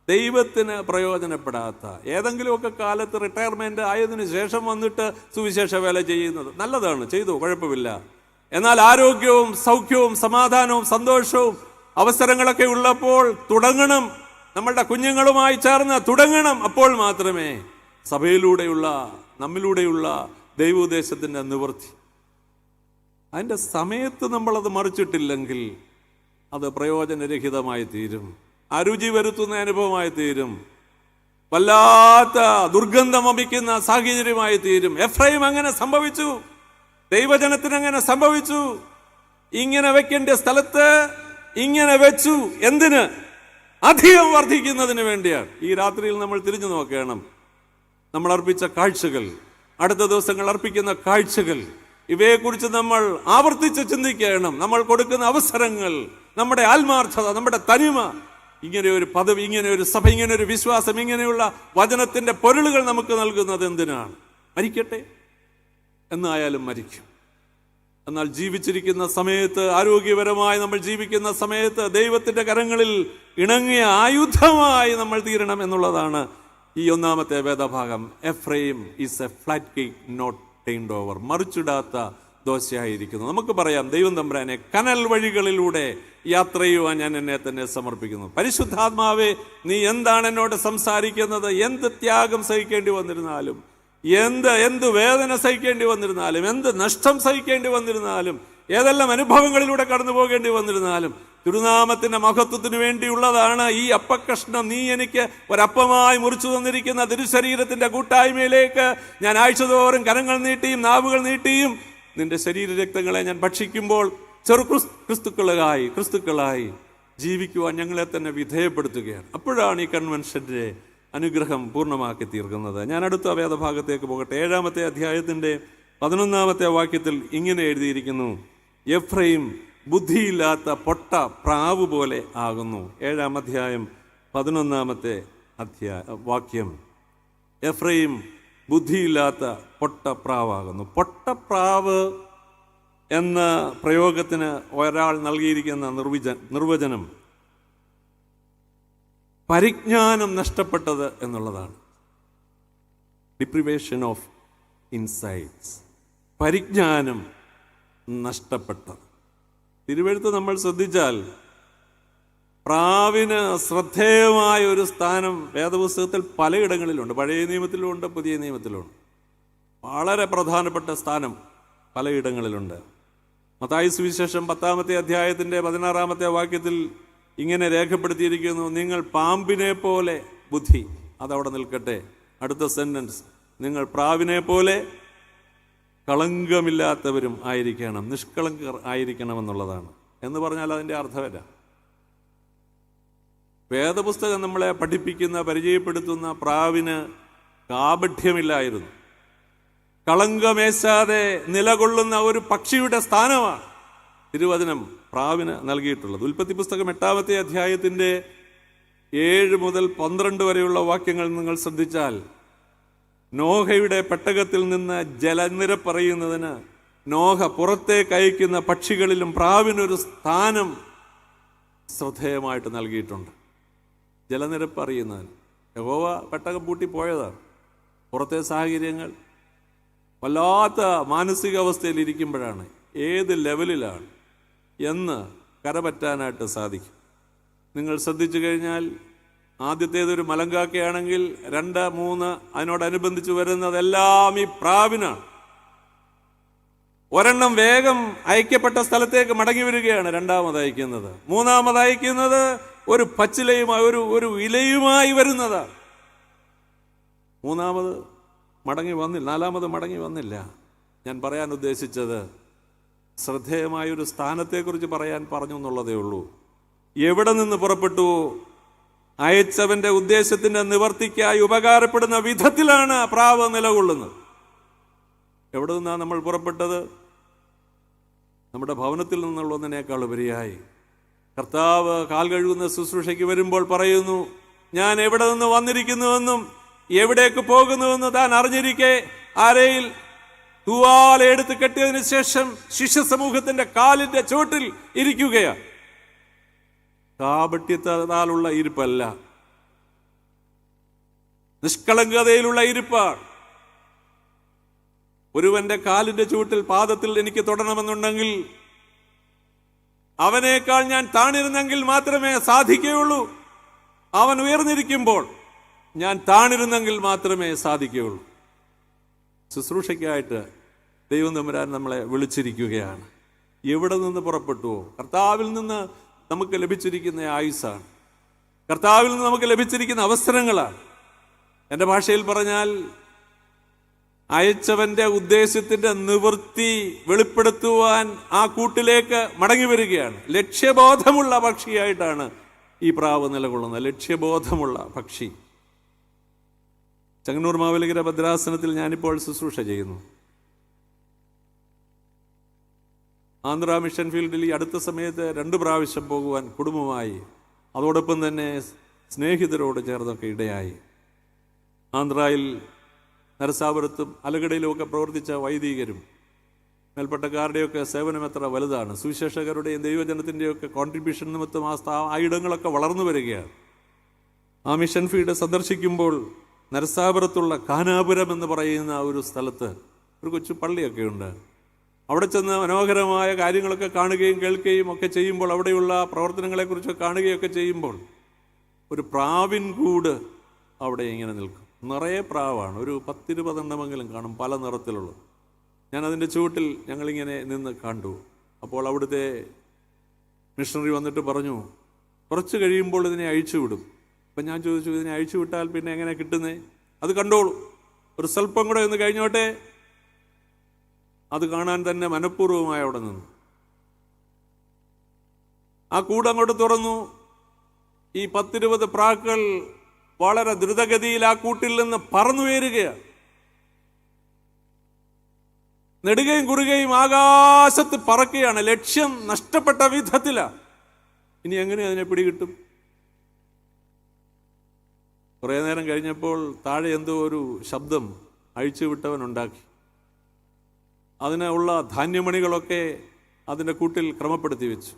ദൈവത്തിന് പ്രയോജനപ്പെടാത്ത, ഏതെങ്കിലുമൊക്കെ കാലത്ത് റിട്ടയർമെന്റ് ആയതിനു ശേഷം വന്നിട്ട് സുവിശേഷ വേല ചെയ്യുന്നത് നല്ലതാണ്, ചെയ്തു, കുഴപ്പമില്ല. എന്നാൽ ആരോഗ്യവും സൗഖ്യവും സമാധാനവും സന്തോഷവും അവസരങ്ങളൊക്കെ ഉള്ളപ്പോൾ തുടങ്ങണം. നമ്മളുടെ കുഞ്ഞുങ്ങളുമായി ചേർന്ന് തുടങ്ങണം. അപ്പോൾ മാത്രമേ സഭയിലൂടെയുള്ള, നമ്മിലൂടെയുള്ള ദൈവോദ്ദേശത്തിന്റെ നിവൃത്തി. അതിൻ്റെ സമയത്ത് നമ്മളത് മറിച്ചിട്ടില്ലെങ്കിൽ അത് പ്രയോജനരഹിതമായി തീരും, അരുചി വരുത്തുന്ന അനുഭവമായി തീരും, വല്ലാത്ത ദുർഗന്ധം വമിക്കുന്ന സാഹചര്യമായി തീരും. എഫ്രൈം അങ്ങനെ സംഭവിച്ചു, ദൈവജനത്തിന് അങ്ങനെ സംഭവിച്ചു. ഇങ്ങനെ വെക്കേണ്ട സ്ഥലത്ത് ഇങ്ങനെ വെച്ചു. എന്തിന്? അധികം വർദ്ധിക്കുന്നതിന് വേണ്ടിയാണ്. ഈ രാത്രിയിൽ നമ്മൾ തിരിഞ്ഞു നോക്കണം. നമ്മൾ അർപ്പിച്ച കാഴ്ചകൾ, അടുത്ത ദിവസങ്ങൾ അർപ്പിക്കുന്ന കാഴ്ചകൾ, ഇവയെക്കുറിച്ച് നമ്മൾ ആവർത്തിച്ച് ചിന്തിക്കണം. നമ്മൾ കൊടുക്കുന്ന അവസരങ്ങൾ, നമ്മുടെ ആത്മാർത്ഥത, നമ്മുടെ തനിമ, ഇങ്ങനെ ഒരു പദവി, ഇങ്ങനെ ഒരു സഭ, ഇങ്ങനെ ഒരു വിശ്വാസം, ഇങ്ങനെയുള്ള വചനത്തിന്റെ പൊരുളുകൾ നമുക്ക് നൽകുന്നത് എന്തിനാണ്? മരിക്കട്ടെ എന്നായാലും മരിക്കും. എന്നാൽ ജീവിച്ചിരിക്കുന്ന സമയത്ത്, ആരോഗ്യപരമായി നമ്മൾ ജീവിക്കുന്ന സമയത്ത് ദൈവത്തിന്റെ കരങ്ങളിൽ ഇണങ്ങിയ ആയുധമായി നമ്മൾ തീരണം എന്നുള്ളതാണ് ഈ ഒന്നാമത്തെ വേദഭാഗം. Ephraim is a flat cake not turned over. മറിച്ചിടാത്ത ദോശയായിരിക്കുന്നു. നമുക്ക് പറയാം, ദൈവം തമ്പുരാനെ, കനൽ വഴികളിലൂടെ യാത്ര ചെയ്യുവാൻ ഞാൻ എന്നെ തന്നെ സമർപ്പിക്കുന്നു. പരിശുദ്ധാത്മാവേ, നീ എന്താണ് എന്നോട് സംസാരിക്കുന്നത്? എന്ത് ത്യാഗം സഹിക്കേണ്ടി വന്നിരുന്നാലും, എന്ത് വേദന സഹിക്കേണ്ടി വന്നിരുന്നാലും, എന്ത് നഷ്ടം സഹിക്കേണ്ടി വന്നിരുന്നാലും, ഏതെല്ലാം അനുഭവങ്ങളിലൂടെ കടന്നു പോകേണ്ടി വന്നിരുന്നാലും, തിരുനാമത്തിന്റെ മഹത്വത്തിന് വേണ്ടിയുള്ളതാണ് ഈ അപ്പക്കഷ്ണം. നീ എനിക്ക് ഒരപ്പമായി മുറിച്ചു തന്നിരിക്കുന്ന തിരുശരീരത്തിന്റെ കൂട്ടായ്മയിലേക്ക് ഞാൻ ആഴ്ചതോറും കരങ്ങൾ നീട്ടിയും നാവുകൾ നീട്ടിയും നിന്റെ ശരീരരക്തങ്ങളെ ഞാൻ ഭക്ഷിക്കുമ്പോൾ ക്രിസ്തുക്കളായി ജീവിക്കുവാൻ ഞങ്ങളെ തന്നെ വിധേയപ്പെടുത്തുകയാണ്. അപ്പോഴാണ് ഈ കൺവെൻഷന്റെ അനുഗ്രഹം പൂർണ്ണമാക്കി തീർക്കുന്നത്. ഞാൻ അടുത്ത വേദഭാഗത്തേക്ക് പോകട്ടെ. 7-ാമത്തെ അധ്യായത്തിന്റെ 11-ാമത്തെ വാക്യത്തിൽ ഇങ്ങനെ എഴുതിയിരിക്കുന്നു: എഫ്രൈം ബുദ്ധിയില്ലാത്ത പൊട്ട പ്രാവ് പോലെ ആകുന്നു. 7-ാം അധ്യായം 11-ാമത്തെ വാക്യം. എഫ്രൈം ബുദ്ധിയില്ലാത്ത പൊട്ടപ്രാവാകുന്നു. പൊട്ടപ്രാവ് എന്ന പ്രയോഗത്തിന് ഒരാൾ നൽകിയിരിക്കുന്ന നിർവചനം പരിജ്ഞാനം നഷ്ടപ്പെട്ടത് എന്നുള്ളതാണ്. ഡിപ്രിവേഷൻ ഓഫ് ഇൻസൈറ്റ്സ്, പരിജ്ഞാനം നഷ്ടപ്പെട്ടത്. തിരുവെഴുത്ത് നമ്മൾ ശ്രദ്ധിച്ചാൽ പ്രാവിന് ശ്രദ്ധേയമായ ഒരു സ്ഥാനം വേദപുസ്തകത്തിൽ പലയിടങ്ങളിലുണ്ട്. പഴയ നിയമത്തിലുമുണ്ട്, പുതിയ നിയമത്തിലുമുണ്ട്. വളരെ പ്രധാനപ്പെട്ട സ്ഥാനം പലയിടങ്ങളിലുണ്ട്. മത്തായി സുവിശേഷം 10-ാമത്തെ അധ്യായത്തിന്റെ 16-ാമത്തെ വാക്യത്തിൽ ഇങ്ങനെ രേഖപ്പെടുത്തിയിരിക്കുന്നു: നിങ്ങൾ പാമ്പിനെ പോലെ ബുദ്ധി. അതവിടെ നിൽക്കട്ടെ. അടുത്ത സെന്റൻസ്: നിങ്ങൾ പ്രാവിനെ പോലെ കളങ്കമില്ലാത്തവരും ആയിരിക്കണം, നിഷ്കളങ്കർ ആയിരിക്കണമെന്നുള്ളതാണ്. എന്ന് പറഞ്ഞാൽ അതിൻ്റെ അർത്ഥമല്ല. വേദപുസ്തകം നമ്മളെ പഠിപ്പിക്കുന്ന, പരിചയപ്പെടുത്തുന്ന പ്രാവിന് കാപഠ്യമില്ലായിരുന്നു. കളങ്കമേശാതെ നിലകൊള്ളുന്ന ഒരു പക്ഷിയുടെ സ്ഥാനമാണ് തിരുവചനം പ്രാവിന് നൽകിയിട്ടുള്ളത്. ഉൽപ്പത്തി പുസ്തകം 8-ാമത്തെ അധ്യായത്തിൻ്റെ 7 മുതൽ 12 വരെയുള്ള വാക്യങ്ങൾ നിങ്ങൾ ശ്രദ്ധിച്ചാൽ, നോഹയുടെ പെട്ടകത്തിൽ നിന്ന് ജലനിരപ്പറിയുന്നതിന് നോഹ പുറത്തേക്ക് അയക്കുന്ന പക്ഷികളിലും പ്രാവിനൊരു സ്ഥാനം ശ്രദ്ധേയമായിട്ട് നൽകിയിട്ടുണ്ട്. ജലനിരപ്പ് അറിയുന്നതിന് യഹോവ പെട്ടകം പൂട്ടി പോയതാണ്. പുറത്തെ സാഹചര്യങ്ങൾ വല്ലാത്ത മാനസികാവസ്ഥയിൽ ഇരിക്കുമ്പോഴാണ് ഏത് ലെവലിലാണ് എന്ന് കരപറ്റാനായിട്ട് സാധിക്കും. നിങ്ങൾ ശ്രദ്ധിച്ചു കഴിഞ്ഞാൽ ആദ്യത്തേതൊരു മലങ്കാക്കയാണെങ്കിൽ 2, 3 അതിനോടനുബന്ധിച്ച് വരുന്നതെല്ലാം ഈ പ്രാവിനാണ്. ഒരെണ്ണം വേഗം അയക്കപ്പെട്ട സ്ഥലത്തേക്ക് മടങ്ങി വരികയാണ് രണ്ടാമത് അയക്കുന്നത്. മൂന്നാമത് അയക്കുന്നത് ഒരു പച്ചിലയുമായി, ഒരു ഇലയുമായി വരുന്നതാണ്. മൂന്നാമത് മടങ്ങി വന്നില്ല, 4-മത് മടങ്ങി വന്നില്ല. ഞാൻ പറയാൻ ഉദ്ദേശിച്ചത് ശ്രദ്ധേയമായൊരു സ്ഥാനത്തെക്കുറിച്ച് പറയാൻ പറഞ്ഞു എന്നുള്ളതേ ഉള്ളൂ. എവിടെ നിന്ന് പുറപ്പെട്ടു? അയച്ചവന്റെ ഉദ്ദേശത്തിന്റെ നിവർത്തിക്കായി ഉപകാരപ്പെടുന്ന വിധത്തിലാണ് പ്രാവ് നിലകൊള്ളുന്നത്. എവിടെ നിന്നാണ് നമ്മൾ പുറപ്പെട്ടത്? നമ്മുടെ ഭവനത്തിൽ നിന്നുള്ളതിനേക്കാൾ ഉപരിയായി കർത്താവ് കാൽ കഴുകുന്ന ശുശ്രൂഷയ്ക്ക് വരുമ്പോൾ പറയുന്നു, ഞാൻ എവിടെ നിന്ന് വന്നിരിക്കുന്നുവെന്നും എവിടേക്ക് പോകുന്നുവെന്ന് താൻ അറിഞ്ഞിരിക്കെ അരയിൽ തൂവാല എടുത്ത് കെട്ടിയതിനു ശേഷം ശിഷ്യ സമൂഹത്തിന്റെ കാലിന്റെ ചുവട്ടിൽ ഇരിക്കുകയാണ്. കാപട്യത്താലുള്ള ഇരിപ്പല്ല, നിഷ്കളങ്കതയിലുള്ള ഇരിപ്പാണ്. ഒരുവന്റെ കാലിന്റെ ചുവട്ടിൽ, പാദത്തിൽ എനിക്ക് തൊടണമെന്നുണ്ടെങ്കിൽ അവനേക്കാൾ ഞാൻ താണിരുന്നെങ്കിൽ മാത്രമേ സാധിക്കുകയുള്ളൂ. അവൻ ഉയർന്നിരിക്കുമ്പോൾ ഞാൻ താണിരുന്നെങ്കിൽ മാത്രമേ സാധിക്കുകയുള്ളൂ. ശുശ്രൂഷയ്ക്കായിട്ട് ദൈവം തമ്പുരാൻ നമ്മളെ വിളിച്ചിരിക്കുകയാണ്. എവിടെ നിന്ന് പുറപ്പെട്ടുവോ? കർത്താവിൽ നിന്ന് നമുക്ക് ലഭിച്ചിരിക്കുന്ന ആയുസ്സാണ്, കർത്താവിൽ നിന്ന് നമുക്ക് ലഭിച്ചിരിക്കുന്ന അവസരങ്ങളാണ്. എൻ്റെ ഭാഷയിൽ പറഞ്ഞാൽ അയച്ചവന്റെ ഉദ്ദേശത്തിന്റെ നിവൃത്തി വെളിപ്പെടുത്തുവാൻ ആ കൂട്ടിലേക്ക് മടങ്ങി വരികയാണ്. ലക്ഷ്യബോധമുള്ള പക്ഷിയായിട്ടാണ് ഈ പ്രാവ് നിലകൊള്ളുന്നത്. ലക്ഷ്യബോധമുള്ള പക്ഷി. ചെങ്ങന്നൂർ മാവേലിക്കര ഭദ്രാസനത്തിൽ ഞാനിപ്പോൾ ശുശ്രൂഷ ചെയ്യുന്നു. ആന്ധ്ര മിഷൻ ഫീൽഡിൽ ഈ അടുത്ത സമയത്ത് 2 പ്രാവശ്യം പോകുവാൻ കുടുംബമായി, അതോടൊപ്പം തന്നെ സ്നേഹിതരോട് ചേർന്നൊക്കെ ഇടയായി. ആന്ധ്രയിൽ നരസാപുരത്തും അലഗഡയിലുമൊക്കെ പ്രവർത്തിച്ച വൈദികരും മേൽപ്പട്ടക്കാരുടെയൊക്കെ സേവനം എത്ര വലുതാണ്. സുവിശേഷകരുടെയും ദൈവജനത്തിൻ്റെയൊക്കെ കോൺട്രിബ്യൂഷൻ നിമിത്തം ആ ഇടങ്ങളൊക്കെ വളർന്നു വരികയാണ്. ആ മിഷൻ ഫീൽഡ് സന്ദർശിക്കുമ്പോൾ നരസാപുരത്തുള്ള കാനാപുരം എന്ന് പറയുന്ന ഒരു സ്ഥലത്ത് ഒരു കൊച്ചു പള്ളിയൊക്കെ ഉണ്ട്. അവിടെ ചെന്ന് മനോഹരമായ കാര്യങ്ങളൊക്കെ കാണുകയും കേൾക്കുകയും ഒക്കെ ചെയ്യുമ്പോൾ, അവിടെയുള്ള പ്രവർത്തനങ്ങളെക്കുറിച്ചൊക്കെ കാണുകയൊക്കെ ചെയ്യുമ്പോൾ, ഒരു പ്രാവിൻ കൂട് അവിടെ ഇങ്ങനെ നിൽക്കും. നിറയെ പ്രാവാണ്, ഒരു 10-20 കാണും, പല നിറത്തിലുള്ളത്. ഞാനതിൻ്റെ ചുവട്ടിൽ ഞങ്ങളിങ്ങനെ നിന്ന് കണ്ടു. അപ്പോൾ അവിടുത്തെ മിഷണറി വന്നിട്ട് പറഞ്ഞു, കുറച്ച് കഴിയുമ്പോൾ ഇതിനെ അഴിച്ചു വിടും. അപ്പം ഞാൻ ചോദിച്ചു, ഇതിനെ അഴിച്ചു വിട്ടാൽ പിന്നെ എങ്ങനെ കിട്ടുന്നേ? അത് കണ്ടോളൂ, ഒരു സ്വല്പം കൂടെ ഒന്ന് കഴിഞ്ഞോട്ടെ. അത് കാണാൻ തന്നെ മനഃപൂർവ്വമായി അവിടെ നിന്നു. ആ കൂടങ്ങോട്ട് തുറന്നു. ഈ 10-20 പ്രാക്കൾ വളരെ ദ്രുതഗതിയിൽ ആ കൂട്ടിൽ നിന്ന് പറന്നുയരുകയാണ്. നെടുകയും കുറുകയും ആകാശത്ത് പറക്കുകയാണ്. ലക്ഷ്യം നഷ്ടപ്പെട്ട വിധത്തിലാണ്. ഇനി എങ്ങനെ അതിനെ പിടികിട്ടും? കുറേ നേരം കഴിഞ്ഞപ്പോൾ താഴെ എന്തോ ഒരു ശബ്ദം അഴിച്ചുവിട്ടവനുണ്ടാക്കി. അതിനുള്ള ധാന്യമണികളൊക്കെ അതിൻ്റെ കൂട്ടിൽ ക്രമപ്പെടുത്തി വെച്ചു.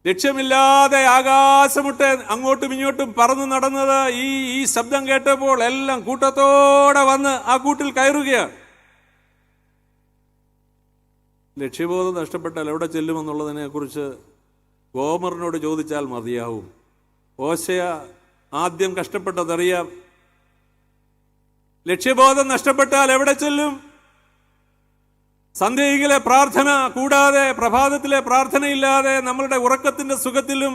ലക്ഷ്യമില്ലാതെ ആകാശമുട്ട് അങ്ങോട്ടും ഇങ്ങോട്ടും പറന്നു നടന്നത് ഈ ശബ്ദം കേട്ടപ്പോൾ എല്ലാം കൂട്ടത്തോടെ വന്ന് ആ കൂട്ടിൽ കയറുകയാണ്. ലക്ഷ്യബോധം നഷ്ടപ്പെട്ടാൽ എവിടെ ചെല്ലുമെന്നുള്ളതിനെ കുറിച്ച് ഗോമറിനോട് ചോദിച്ചാൽ മതിയാവും. ഹോശേയ ആദ്യം കഷ്ടപ്പെട്ടതറിയാം. ലക്ഷ്യബോധം നഷ്ടപ്പെട്ടാൽ എവിടെ ചെല്ലും? സന്ധ്യയിലെ പ്രാർത്ഥന കൂടാതെ, പ്രഭാതത്തിലെ പ്രാർത്ഥനയില്ലാതെ, നമ്മളുടെ ഉറക്കത്തിന്റെ സുഖത്തിലും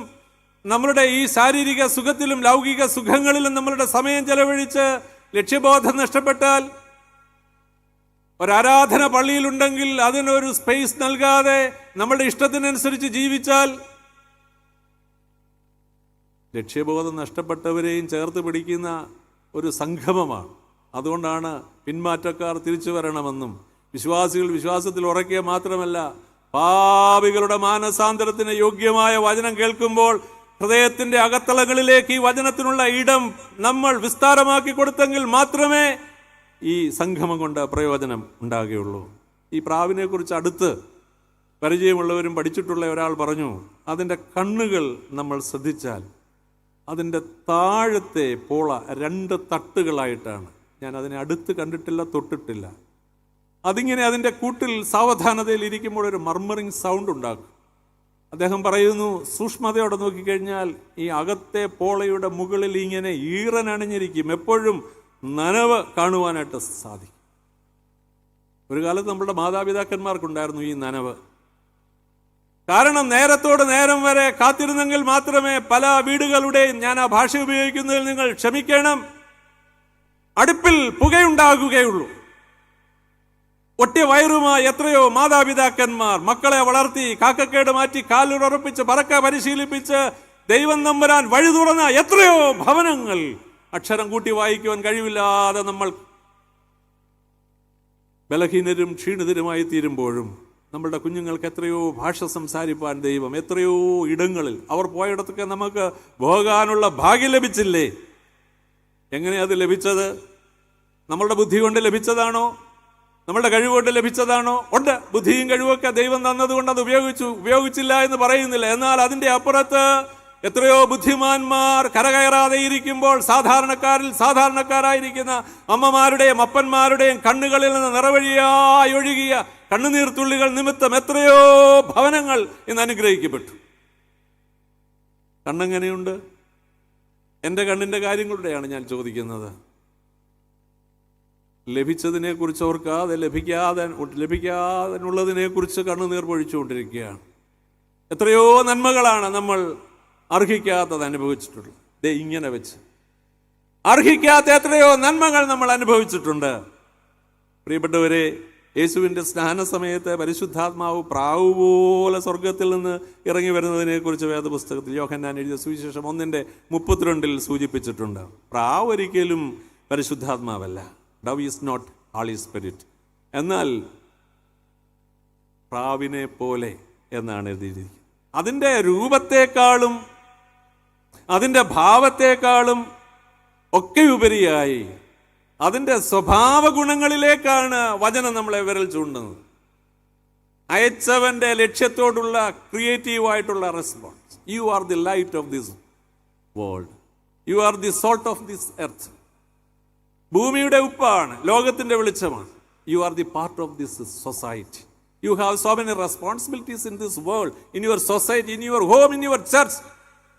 നമ്മളുടെ ഈ ശാരീരിക സുഖത്തിലും ലൗകിക സുഖങ്ങളിലും നമ്മളുടെ സമയം ചെലവഴിച്ച് ലക്ഷ്യബോധം നഷ്ടപ്പെട്ടാൽ ഒരാരാധന പള്ളിയിലുണ്ടെങ്കിൽ അതിനൊരു സ്പേസ് നൽകാതെ നമ്മളുടെ ഇഷ്ടത്തിനനുസരിച്ച് ജീവിച്ചാൽ ലക്ഷ്യബോധം നഷ്ടപ്പെട്ടവരെയും ചേർത്ത് പിടിക്കുന്ന ഒരു സംഗമമാണ്. അതുകൊണ്ടാണ് പിന്മാറ്റക്കാർ തിരിച്ചു വരണമെന്നും വിശ്വാസികൾ വിശ്വാസത്തിൽ ഉറക്കുക മാത്രമല്ല, പാപികളുടെ മാനസാന്തരത്തിന് യോഗ്യമായ വചനം കേൾക്കുമ്പോൾ ഹൃദയത്തിന്റെ അകത്തളങ്ങളിലേക്ക് ഈ വചനത്തിനുള്ള ഇടം നമ്മൾ വിസ്താരമാക്കി കൊടുത്തെങ്കിൽ മാത്രമേ ഈ സംഗമം കൊണ്ട് പ്രയോജനം ഉണ്ടാകുകയുള്ളൂ. ഈ പ്രാവിനെ കുറിച്ച് അടുത്ത് പരിചയമുള്ളവരും പഠിച്ചിട്ടുള്ള ഒരാൾ പറഞ്ഞു, അതിൻ്റെ കണ്ണുകൾ നമ്മൾ ശ്രദ്ധിച്ചാൽ അതിൻ്റെ താഴത്തെ പോള 2 തട്ടുകളായിട്ടാണ്. ഞാൻ അതിനെ അടുത്ത് കണ്ടിട്ടില്ല, തൊട്ടിട്ടില്ല. അതിങ്ങനെ അതിൻ്റെ കൂട്ടിൽ സാവധാനതയിൽ ഇരിക്കുമ്പോൾ ഒരു മർമറിങ് സൗണ്ട് ഉണ്ടാക്കും. അദ്ദേഹം പറയുന്നു, സൂക്ഷ്മതയോടെ നോക്കിക്കഴിഞ്ഞാൽ ഈ അകത്തെ പോളയുടെ മുകളിൽ ഇങ്ങനെ ഈറനണിഞ്ഞിരിക്കും, എപ്പോഴും നനവ് കാണുവാനായിട്ട് സാധിക്കും. ഒരു കാലത്ത് നമ്മുടെ മാതാപിതാക്കന്മാർക്കുണ്ടായിരുന്നു ഈ നനവ്. കാരണം നേരത്തോട് നേരം വരെ കാത്തിരുന്നെങ്കിൽ മാത്രമേ പല വീടുകളുടെയും, ഞാൻ ആ ഭാഷ ഉപയോഗിക്കുന്നതിൽ നിങ്ങൾ ക്ഷമിക്കണം, അടുപ്പിൽ പുകയുണ്ടാകുകയുള്ളൂ. ഒട്ടിയ വയറുമായി എത്രയോ മാതാപിതാക്കന്മാർ മക്കളെ വളർത്തി കാക്കക്കേട് മാറ്റി കാലുറപ്പിച്ച് പറക്ക പരിശീലിപ്പിച്ച് ദൈവം നമ്പുരാൻ വഴി തുറന്ന എത്രയോ ഭവനങ്ങൾ അക്ഷരം കൂട്ടി വായിക്കുവാൻ കഴിവില്ലാതെ നമ്മൾ ബലഹീനരും ക്ഷീണിതരുമായി തീരുമ്പോഴും നമ്മളുടെ കുഞ്ഞുങ്ങൾക്ക് എത്രയോ ഭാഷ സംസാരിപ്പാൻ ദൈവം എത്രയോ ഇടങ്ങളിൽ അവർ പോയിടത്തൊക്കെ നമുക്ക് പോകാനുള്ള ഭാഗ്യം ലഭിച്ചില്ലേ? എങ്ങനെ അത് ലഭിച്ചത്? നമ്മളുടെ ബുദ്ധി കൊണ്ട് ലഭിച്ചതാണോ? നമ്മളുടെ കഴിവുകൊണ്ട് ലഭിച്ചതാണോ? ഉണ്ട്, ബുദ്ധിയും കഴിവൊക്കെ ദൈവം തന്നതുകൊണ്ട് അത് ഉപയോഗിച്ചില്ല എന്ന് പറയുന്നില്ല. എന്നാൽ അതിൻ്റെ അപ്പുറത്ത് എത്രയോ ബുദ്ധിമാന്മാർ കരകയറാതെ ഇരിക്കുമ്പോൾ സാധാരണക്കാരായിരിക്കുന്ന അമ്മമാരുടെയും അപ്പന്മാരുടെയും കണ്ണുകളിൽ നിന്ന് നിറവഴിയായി ഒഴുകിയ കണ്ണുനീർത്തുള്ളികൾ നിമിത്തം എത്രയോ ഭവനങ്ങൾ ഇന്ന് അനുഗ്രഹിക്കപ്പെട്ടു. കണ്ണെങ്ങനെയുണ്ട്? എൻ്റെ കണ്ണിൻ്റെ കാര്യങ്ങളുടെയാണ് ഞാൻ ചോദിക്കുന്നത്. ലഭിച്ചതിനെ കുറിച്ച് ഓർക്കാതെ ലഭിക്കാതെയുള്ളതിനെ കുറിച്ച് കണ്ണുനീർ പൊഴിച്ചുകൊണ്ടിരിക്കുകയാണ്. എത്രയോ നന്മകളാണ് നമ്മൾ അർഹിക്കാത്തത് അനുഭവിച്ചിട്ടുള്ളത്. ഇങ്ങനെ വെച്ച് അർഹിക്കാത്ത എത്രയോ നന്മകൾ നമ്മൾ അനുഭവിച്ചിട്ടുണ്ട്. പ്രിയപ്പെട്ടവരെ, യേശുവിൻ്റെ സ്നാന സമയത്ത് പരിശുദ്ധാത്മാവ് പ്രാവ് പോലെ സ്വർഗത്തിൽ നിന്ന് ഇറങ്ങി വരുന്നതിനെ കുറിച്ച് വേദപുസ്തകത്തിൽ യോഹന്നാൻ എഴുതിയ സുവിശേഷം 1:32 സൂചിപ്പിച്ചിട്ടുണ്ട്. പ്രാവ് ഒരിക്കലും പരിശുദ്ധാത്മാവല്ല. Dove is not holy spirit. എന്നാൽ പ്രാവിനെ പോലെ എന്നാണ് എഴുതിയിരിക്കുന്നത്. അതിൻ്റെ രൂപത്തെക്കാളും അതിൻ്റെ ഭാവത്തെക്കാളും ഒക്കെ ഉപരിയായി അതിൻ്റെ സ്വഭാവ ഗുണങ്ങളിലേക്കാണ് വചനം നമ്മളെ വിരൽ ചൂണ്ടുന്നത്. അയച്ചവന്റെ ലക്ഷ്യത്തോടുള്ള ക്രിയേറ്റീവായിട്ടുള്ള response. You are the light of this world, you are the salt of this earth. ഭൂമിയുടെ ഉപ്പാണ്, ലോകത്തിന്റെ വെളിച്ചമാണ്. You are the part of this society. You have so many responsibilities in this world, in your society, in your home, in your church.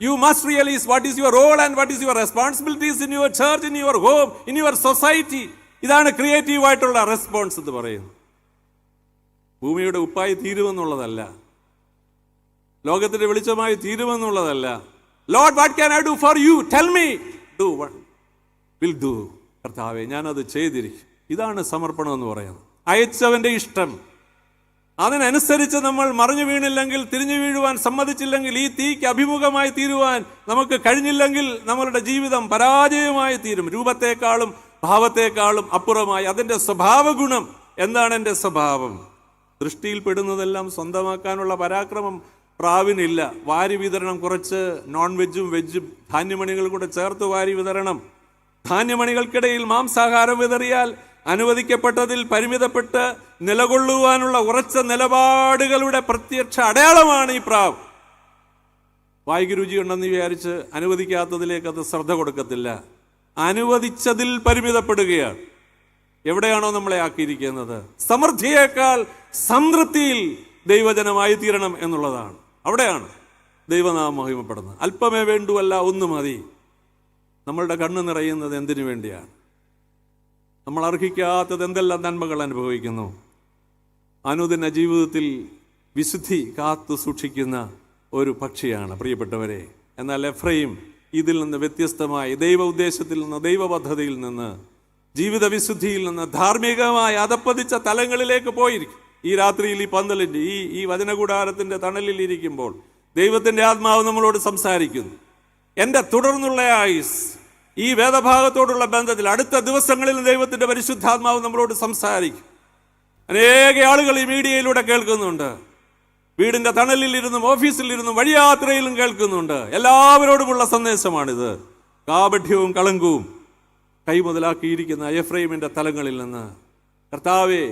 You must realize what is your role and what is your responsibilities in your church, in your home, in your society. ഇതാണ് creative ആയിട്ടുള്ള response എന്ന് പറയുന്നത്. ഭൂമിയുടെ ഉപ്പായി തീരുമെന്നുള്ളതല്ല, ലോകത്തിന്റെ വെളിച്ചമായി തീരുമെന്നുള്ളതല്ല. Lord, what can I do for you? Tell me. Do what will do. കർത്താവേ, ഞാനത് ചെയ്തിരിക്കും. ഇതാണ് സമർപ്പണം എന്ന് പറയുന്നത്. അയച്ചവന്റെ ഇഷ്ടം, അതിനനുസരിച്ച് നമ്മൾ മറിഞ്ഞു വീണില്ലെങ്കിൽ, തിരിഞ്ഞു വീഴുവാൻ സമ്മതിച്ചില്ലെങ്കിൽ, ഈ തീക്ക് അഭിമുഖമായി തീരുവാൻ നമുക്ക് കഴിഞ്ഞില്ലെങ്കിൽ നമ്മളുടെ ജീവിതം പരാജയമായി തീരും. രൂപത്തെക്കാളും ഭാവത്തെക്കാളും അപ്പുറമായി അതിൻ്റെ സ്വഭാവ ഗുണം. എന്താണ് എൻ്റെ സ്വഭാവം? ദൃഷ്ടിയിൽ പെടുന്നതെല്ലാം സ്വന്തമാക്കാനുള്ള പരാക്രമം പ്രാവിനില്ല. വാരി വിതരണം കുറച്ച്, നോൺ വെജും വെജും ധാന്യമണികൾ കൂടെ ചേർത്ത് വാരി വിതരണം. ധാന്യമണികൾക്കിടയിൽ മാംസാഹാരം വിതറിയാൽ അനുവദിക്കപ്പെട്ടതിൽ പരിമിതപ്പെട്ട് നിലകൊള്ളുവാനുള്ള ഉറച്ച നിലപാടുകളുടെ പ്രത്യക്ഷ അടയാളമാണ് ഈ പ്രാവ്. വായിക്ക് രുചിയുണ്ടെന്ന് വിചാരിച്ച് അനുവദിക്കാത്തതിലേക്ക് അത് ശ്രദ്ധ കൊടുക്കത്തില്ല. അനുവദിച്ചതിൽ പരിമിതപ്പെടുകയാണ്. എവിടെയാണോ നമ്മളെ ആക്കിയിരിക്കുന്നത്? സമൃദ്ധിയേക്കാൾ സംതൃപ്തിയിൽ ദൈവജനമായി തീരണം എന്നുള്ളതാണ്. അവിടെയാണ് ദൈവനാമം മഹിമപ്പെടുന്നത്. അല്പമേ വേണ്ടുവല്ല, ഒന്ന് മതി. നമ്മളുടെ കണ്ണ് നിറയുന്നത് എന്തിനു വേണ്ടിയാണ്? നമ്മൾ അർഹിക്കാത്തത് എന്തെല്ലാം നന്മകൾ അനുഭവിക്കുന്നു. അനുദിന ജീവിതത്തിൽ വിശുദ്ധി കാത്തു സൂക്ഷിക്കുന്ന ഒരു പക്ഷിയാണ് പ്രിയപ്പെട്ടവരെ. എന്നാൽ എഫ്രൈം ഇതിൽ നിന്ന് വ്യത്യസ്തമായി, ദൈവ ഉദ്ദേശത്തിൽ നിന്ന്, ദൈവ പദ്ധതിയിൽ നിന്ന് ജീവിത വിശുദ്ധിയിൽ നിന്ന് ധാർമ്മികമായി അധപ്പതിച്ച തലങ്ങളിലേക്ക് പോയിരിക്കും. ഈ രാത്രിയിൽ ഈ പന്തലിൻ്റെ ഈ വചനകൂടാരത്തിൻ്റെ തണലിൽ ഇരിക്കുമ്പോൾ ദൈവത്തിൻ്റെ ആത്മാവ് നമ്മളോട് സംസാരിക്കുന്നു. എൻ്റെ തുടർന്നുള്ള ആയുസ് ഈ വേദഭാഗത്തോടുള്ള ബന്ധത്തിൽ അടുത്ത ദിവസങ്ങളിൽ ദൈവത്തിൻ്റെ പരിശുദ്ധാത്മാവ് നമ്മളോട് സംസാരിക്കും. അനേക ആളുകൾ ഈ മീഡിയയിലൂടെ കേൾക്കുന്നുണ്ട്. വീടിൻ്റെ തണലിലിരുന്നും ഓഫീസിലിരുന്നും വഴിയാത്രയിലും കേൾക്കുന്നുണ്ട്. എല്ലാവരോടുമുള്ള സന്ദേശമാണിത്. കാപഠ്യവും കളങ്കവും കൈമുതലാക്കിയിരിക്കുന്ന എഫ്രൈമിൻ്റെ തലങ്ങളിൽ നിന്ന് കർത്താവേ,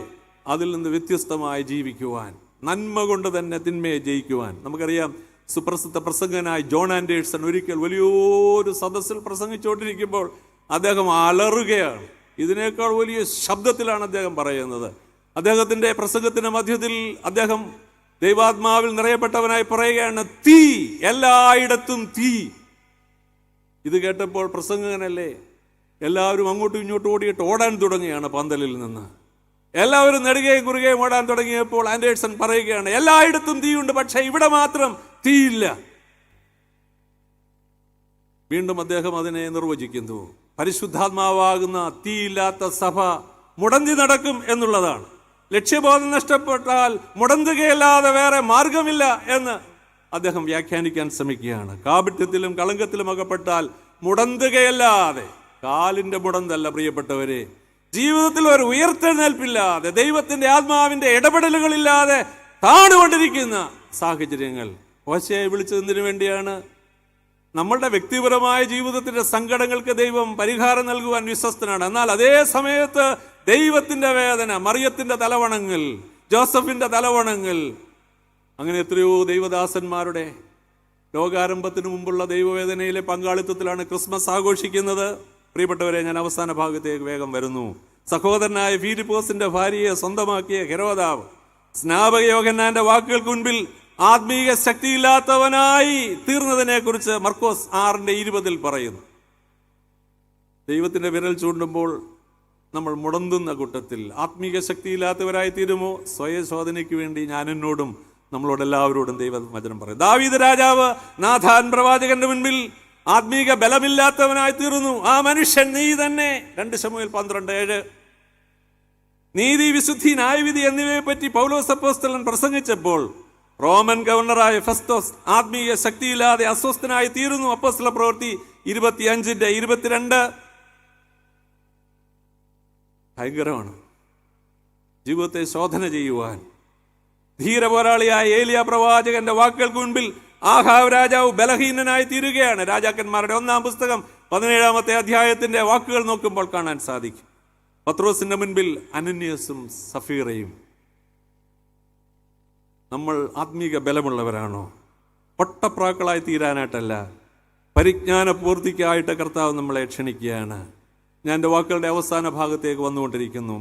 അതിൽ നിന്ന് വ്യത്യസ്തമായി ജീവിക്കുവാൻ, നന്മ കൊണ്ട് തന്നെ തിന്മയെ ജയിക്കുവാൻ. നമുക്കറിയാം, സുപ്രസിദ്ധ പ്രസംഗനായ ജോൺ ആൻഡേഴ്സൺ ഒരിക്കൽ വലിയൊരു സദസ്സിൽ പ്രസംഗിച്ചുകൊണ്ടിരിക്കുമ്പോൾ അദ്ദേഹം അലറുകയാണ്. ഇതിനേക്കാൾ വലിയ ശബ്ദത്തിലാണ് അദ്ദേഹം പറയുന്നത്. അദ്ദേഹത്തിൻ്റെ പ്രസംഗത്തിൻ്റെ മധ്യത്തിൽ അദ്ദേഹം ദൈവാത്മാവിൽ നിറയപ്പെട്ടവനായി പറയുകയാണ്, തീ, എല്ലായിടത്തും തീ. ഇത് കേട്ടപ്പോൾ പ്രസംഗകനല്ലേ, എല്ലാവരും അങ്ങോട്ടും ഇങ്ങോട്ടും ഓടാൻ തുടങ്ങുകയാണ് പന്തലിൽ നിന്ന്. എല്ലാവരും നെടുകയും കുറുകയും ഓടാൻ തുടങ്ങിയപ്പോൾ ആൻഡേഴ്സൺ പറയുകയാണ്, എല്ലായിടത്തും തീയുണ്ട്, പക്ഷെ ഇവിടെ മാത്രം തീയില്ല. വീണ്ടും അദ്ദേഹം അതിനെ നിർവചിക്കുന്നു. പരിശുദ്ധാത്മാവാകുന്ന തീയില്ലാത്ത സഭ മുടന്തി നടക്കും എന്നുള്ളതാണ്. ലക്ഷ്യബോധം നഷ്ടപ്പെട്ടാൽ മുടന്തുകയല്ലാതെ വേറെ മാർഗമില്ല എന്ന് അദ്ദേഹം വ്യാഖ്യാനിക്കാൻ ശ്രമിക്കുകയാണ്. കാപട്യത്തിലും കളങ്കത്തിലും അകപ്പെട്ടാൽ മുടന്തുകയല്ലാതെ, കാലിന്റെ മുടന്തല്ല പ്രിയപ്പെട്ടവരെ, ജീവിതത്തിൽ ഒരു ഉയർത്തെഴുന്നേൽപ്പില്ലാതെ, ദൈവത്തിന്റെ ആത്മാവിന്റെ ഇടപെടലുകളില്ലാതെ താണുകൊണ്ടിരിക്കുന്ന സാഹചര്യങ്ങൾ. ഹോശേയെ വിളിച്ചത് എന്തിനു വേണ്ടിയാണ്? നമ്മളുടെ വ്യക്തിപരമായ ജീവിതത്തിന്റെ സങ്കടങ്ങൾക്ക് ദൈവം പരിഹാരം നൽകുവാൻ വിശ്വസ്തനാണ്. എന്നാൽ അതേ സമയത്ത് ദൈവത്തിന്റെ വേദന, മറിയത്തിന്റെ തലവണങ്ങൾ, ജോസഫിന്റെ തലവണങ്ങൾ, അങ്ങനെ എത്രയോ ദൈവദാസന്മാരുടെ ലോകാരംഭത്തിന് മുമ്പുള്ള ദൈവവേദനയിലെ പങ്കാളിത്തത്തിലാണ് ക്രിസ്മസ് ആഘോഷിക്കുന്നത്. പ്രിയപ്പെട്ടവരെ, ഞാൻ അവസാന ഭാഗത്തേക്ക് വേഗം വരുന്നു. സഹോദരനായ ഫിലിപ്പോസിന്റെ ഭാര്യയെ സ്വന്തമാക്കിയ ഹെരോദാവ് സ്നാപക യോഹന്നാന്റെ വാക്കുകൾക്ക് മുൻപിൽ ആത്മീയ ശക്തിയില്ലാത്തവനായി തീർന്നതിനെ കുറിച്ച് മർക്കോസ് 6:20 പറയുന്നു. ദൈവത്തിന്റെ വിരൽ ചൂണ്ടുമ്പോൾ നമ്മൾ മുടന്തുന്ന കൂട്ടത്തിൽ ആത്മീയ ശക്തിയില്ലാത്തവരായി തീരുമോ? സ്വയശോധനയ്ക്ക് വേണ്ടി ഞാനെന്നോടും നമ്മളോടെല്ലാവരോടും ദൈവവചനം പറയും. ദാവീദ് രാജാവ് നാഥാൻ പ്രവാചകന്റെ മുൻപിൽ ആത്മീക ബലമില്ലാത്തവനായി തീർന്നു. ആ മനുഷ്യൻ നീ തന്നെ. 2 ശമൂവേൽ 12:7. നീതി, വിശുദ്ധി, ന്യായവിധി എന്നിവയെ പറ്റി പൗലോസ് അപ്പോസ്തലൻ പ്രസംഗിച്ചപ്പോൾ റോമൻ ഗവർണറായ ഫെസ്തോസ് ആത്മീയ ശക്തിയില്ലാതെ അസ്വസ്ഥനായി തീരുന്നു. അപ്പോസ്തല പ്രവൃത്തി 25:22. ഭയങ്കരമാണ്. ജീവിതത്തെ ശോധന ചെയ്യുവാൻ ധീരപോരാളിയായ ഏലിയ പ്രവാചകന്റെ വാക്കുകൾക്ക് മുൻപിൽ ആഹാബ് രാജാവ് ബലഹീനനായി തീരുകയാണ്. രാജാക്കന്മാരുടെ 1-ാം പുസ്തകം 17-ാമത്തെ അധ്യായത്തിന്റെ വാക്കുകൾ നോക്കുമ്പോൾ കാണാൻ സാധിക്കും. പത്രോസിന്റെ മുൻപിൽ അനന്യാസും സഫീറയും. നമ്മൾ ആത്മീക ബലമുള്ളവരാണോ? പൊട്ടപ്രാക്കളായി തീരാനായിട്ടല്ല, പരിജ്ഞാന പൂർത്തിക്കായിട്ട് കർത്താവ് നമ്മളെ ക്ഷണിക്കുകയാണ്. ഞാൻ എൻ്റെ വാക്കുകളുടെ അവസാന ഭാഗത്തേക്ക് വന്നുകൊണ്ടിരിക്കുന്നു.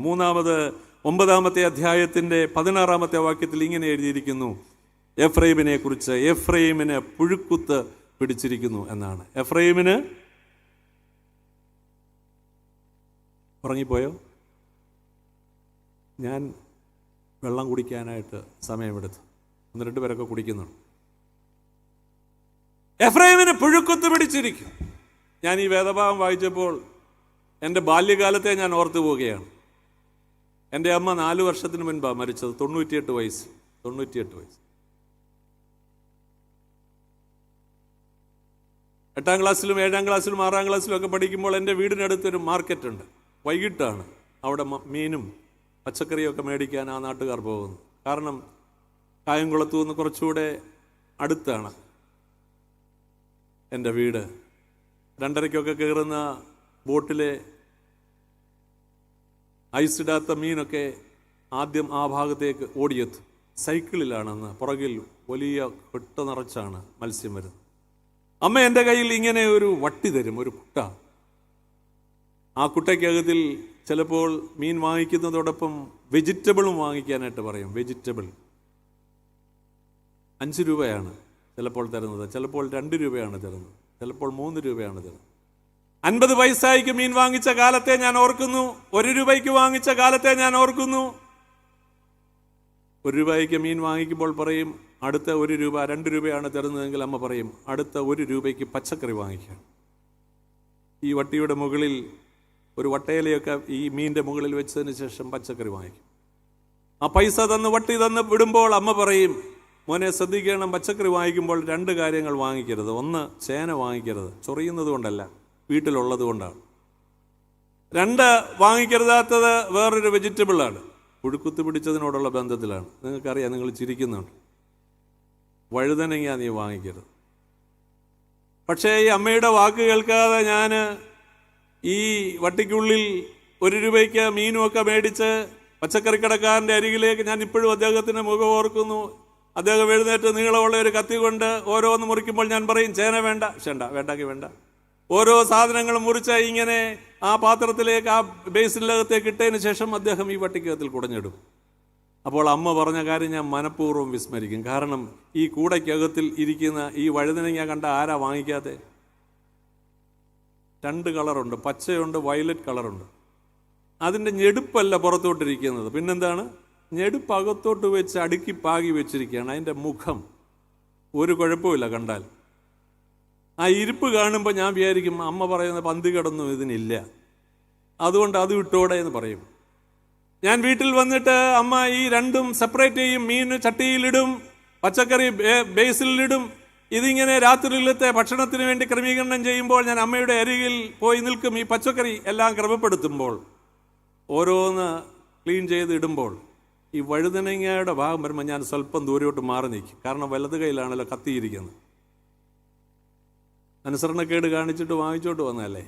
9-ാമത്തെ അധ്യായത്തിന്റെ 16-ാമത്തെ വാക്യത്തിൽ ഇങ്ങനെ എഴുതിയിരിക്കുന്നു, എഫ്രൈമിനെ കുറിച്ച്, എഫ്രൈമിന് പുഴുക്കുത്ത് പിടിച്ചിരിക്കുന്നു എന്നാണ്. എഫ്രൈമിന് ഉറങ്ങിപ്പോയോ? ഞാൻ വെള്ളം കുടിക്കാനായിട്ട് സമയമെടുത്തു. 1-2 പേരൊക്കെ കുടിക്കുന്നുണ്ട്. എഫ്രൈമിന് പുഴുക്കുത്ത് പിടിച്ചിരിക്കും. ഞാൻ ഈ വേദഭാഗം വായിച്ചപ്പോൾ എൻ്റെ ബാല്യകാലത്തെ ഞാൻ ഓർത്തു പോവുകയാണ്. എൻ്റെ അമ്മ 4 വർഷത്തിന് മുൻപാണ് മരിച്ചത്. 98 വയസ്സ്. 8-ാം ക്ലാസ്സിലും 7-ാം ക്ലാസ്സിലും 6-ാം ക്ലാസ്സിലും ഒക്കെ പഠിക്കുമ്പോൾ എൻ്റെ വീടിനടുത്തൊരു മാർക്കറ്റുണ്ട്. വൈകിട്ടാണ് അവിടെ മീനും പച്ചക്കറിയും ഒക്കെ മേടിക്കാൻ ആ നാട്ടുകാർ പോകുന്നു. കാരണം കായംകുളത്തു നിന്ന് കുറച്ചുകൂടെ അടുത്താണ് എൻ്റെ വീട്. 2:30-ക്കൊക്കെ കയറുന്ന ബോട്ടിലെ ഐസിടാത്ത മീനൊക്കെ ആദ്യം ആ ഭാഗത്തേക്ക് ഓടിയെത്തും. സൈക്കിളിലാണെന്ന് പുറകിൽ വലിയ കൊട്ട നിറച്ചാണ് മത്സ്യം വരുന്നത്. അമ്മ എൻ്റെ കയ്യിൽ ഇങ്ങനെ ഒരു വട്ടി തരും, ഒരു കുട്ട. ആ കുട്ടയ്ക്കകത്തിൽ ചിലപ്പോൾ മീൻ വാങ്ങിക്കുന്നതോടൊപ്പം വെജിറ്റബിളും വാങ്ങിക്കാനായിട്ട് പറയും. വെജിറ്റബിൾ 5 രൂപയാണ് ചിലപ്പോൾ തരുന്നത്, ചിലപ്പോൾ 2 രൂപയാണ് തരുന്നത്, ചിലപ്പോൾ 3 രൂപയാണ് തരുന്നത്. 50 പൈസയ്ക്ക് മീൻ വാങ്ങിച്ച കാലത്തെ ഞാൻ ഓർക്കുന്നു. 1 രൂപയ്ക്ക് വാങ്ങിച്ച കാലത്തെ ഞാൻ ഓർക്കുന്നു. 1 രൂപയ്ക്ക് മീൻ വാങ്ങിക്കുമ്പോൾ പറയും അടുത്ത 1 രൂപ, 2 രൂപയാണ് തരുന്നതെങ്കിൽ അമ്മ പറയും അടുത്ത 1 രൂപയ്ക്ക് പച്ചക്കറി വാങ്ങിക്കാം. ഈ വട്ടിയുടെ മുകളിൽ ഒരു വട്ടയിലയൊക്കെ ഈ മീനിൻ്റെ മുകളിൽ വെച്ചതിന് ശേഷം പച്ചക്കറി വാങ്ങിക്കും. ആ പൈസ തന്ന് വട്ടി തന്ന് വിടുമ്പോൾ അമ്മ പറയും, മോനെ ശ്രദ്ധിക്കണം, പച്ചക്കറി വാങ്ങിക്കുമ്പോൾ 2 കാര്യങ്ങൾ വാങ്ങിക്കരുത്. ഒന്ന്, ചേന വാങ്ങിക്കരുത്, ചൊറിയുന്നത് കൊണ്ടല്ല, വീട്ടിലുള്ളത് കൊണ്ടാണ്. 2, വാങ്ങിക്കരുതാത്തത് വേറൊരു വെജിറ്റബിളാണ്, പുഴുക്കുത്ത് പിടിച്ചതിനോടുള്ള ബന്ധത്തിലാണ്. നിങ്ങൾക്കറിയാം, നിങ്ങൾ ചിരിക്കുന്നുണ്ട്. വഴുതനങ്ങ നീ വാങ്ങിക്കരുത്. പക്ഷേ ഈ അമ്മയുടെ വാക്ക് കേൾക്കാതെ ഞാൻ ഈ വട്ടിക്കുള്ളിൽ 1 രൂപയ്ക്ക് മീനുമൊക്കെ മേടിച്ച് പച്ചക്കറിക്കടക്കാരൻ്റെ അരികിലേക്ക്, ഞാൻ ഇപ്പോഴും അദ്ദേഹത്തിൻ്റെ മുഖം ഓർക്കുന്നു. അദ്ദേഹം എഴുന്നേറ്റ് നീളമുള്ള ഒരു കത്തി കൊണ്ട് ഓരോന്ന് മുറിക്കുമ്പോൾ ഞാൻ പറയും, ചേന വേണ്ട, വേണ്ടാക്കി വേണ്ട. ഓരോ സാധനങ്ങളും മുറിച്ച് ഇങ്ങനെ ആ പാത്രത്തിലേക്ക്, ആ ബേസിനകത്തേക്ക് ഇട്ടതിന് ശേഷം അദ്ദേഹം ഈ വട്ടിക്കകത്തിൽ കുടഞ്ഞിടും. അപ്പോൾ അമ്മ പറഞ്ഞ കാര്യം ഞാൻ മനഃപൂർവ്വം വിസ്മരിക്കും. കാരണം ഈ കൂടയ്ക്കകത്തിൽ ഇരിക്കുന്ന ഈ വഴുതനങ്ങ കണ്ട ആരാ വാങ്ങിക്കാതെ? 2 കളറുണ്ട്, പച്ചയുണ്ട്, വയലറ്റ് കളറുണ്ട്. അതിൻ്റെ ഞെടുപ്പല്ല പുറത്തോട്ടിരിക്കുന്നത്, പിന്നെന്താണ്? ഞെടുപ്പ് അകത്തോട്ട് വെച്ച് അടുക്കി പാകി വെച്ചിരിക്കുകയാണ്. അതിൻ്റെ മുഖം ഒരു കുഴപ്പമില്ല കണ്ടാൽ. ആ ഇരിപ്പ് കാണുമ്പോൾ ഞാൻ വിചാരിക്കും, അമ്മ പറയുന്ന പന്തി കിടന്നും ഇതിനില്ല, അതുകൊണ്ട് അത് വിട്ടോടെ എന്ന് പറയും. ഞാൻ വീട്ടിൽ വന്നിട്ട് അമ്മ ഈ 2ഉം സെപ്പറേറ്റ് ചെയ്യും. മീൻ ചട്ടിയിലിടും, പച്ചക്കറി ബേസിലിടും. ഇതിങ്ങനെ രാത്രിയിലത്തെ ഭക്ഷണത്തിന് വേണ്ടി ക്രമീകരണം ചെയ്യുമ്പോൾ ഞാൻ അമ്മയുടെ അരികിൽ പോയി നിൽക്കും. ഈ പച്ചക്കറി എല്ലാം ക്രമപ്പെടുത്തുമ്പോൾ, ഓരോന്ന് ക്ലീൻ ചെയ്ത് ഇടുമ്പോൾ, ഈ വഴുതനങ്ങയുടെ ഭാഗം വരുമ്പോൾ ഞാൻ സ്വല്പം ദൂരോട്ട് മാറി നിൽക്കും. കാരണം വലത് കൈയിലാണല്ലോ കത്തിയിരിക്കുന്നത്. അനുസരണക്കേട് കാണിച്ചിട്ട് വാങ്ങിച്ചോട്ട് വന്നതല്ലേ.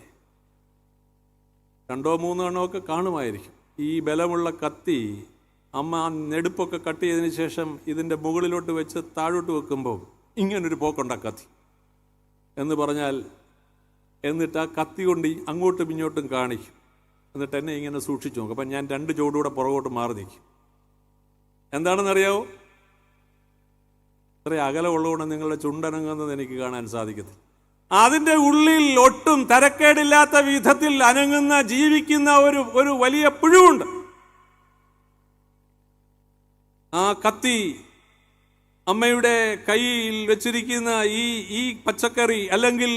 2 3 എണ്ണമൊക്കെ കാണുമായിരിക്കും. ഈ ബലമുള്ള കത്തി അമ്മ നെടുപ്പൊക്കെ കട്ട് ചെയ്തതിന് ശേഷം ഇതിൻ്റെ മുകളിലോട്ട് വെച്ച് താഴോട്ട് വെക്കുമ്പോൾ ഇങ്ങനൊരു പോക്കുണ്ട് ആ കത്തി എന്ന് പറഞ്ഞാൽ. എന്നിട്ട് ആ കത്തി കൊണ്ട് അങ്ങോട്ടും ഇങ്ങോട്ടും കാണിക്കും. എന്നിട്ട് എന്നെ ഇങ്ങനെ സൂക്ഷിച്ചു നോക്കും. അപ്പം ഞാൻ 2 ചുവടുകൂടെ പുറകോട്ട് മാറി നിൽക്കും. എന്താണെന്നറിയാവോ? ഇത്ര അകലമുള്ളതുകൊണ്ട് നിങ്ങളുടെ ചുണ്ടനങ്ങുന്നത് എനിക്ക് കാണാൻ സാധിക്കത്തില്ല. അതിൻ്റെ ഉള്ളിൽ ഒട്ടും തരക്കേടില്ലാത്ത വിധത്തിൽ അനങ്ങുന്ന, ജീവിക്കുന്ന ഒരു വലിയ പുഴുവുണ്ട്. ആ കത്തി അമ്മയുടെ കയ്യിൽ വെച്ചിരിക്കുന്ന ഈ പച്ചക്കറി, അല്ലെങ്കിൽ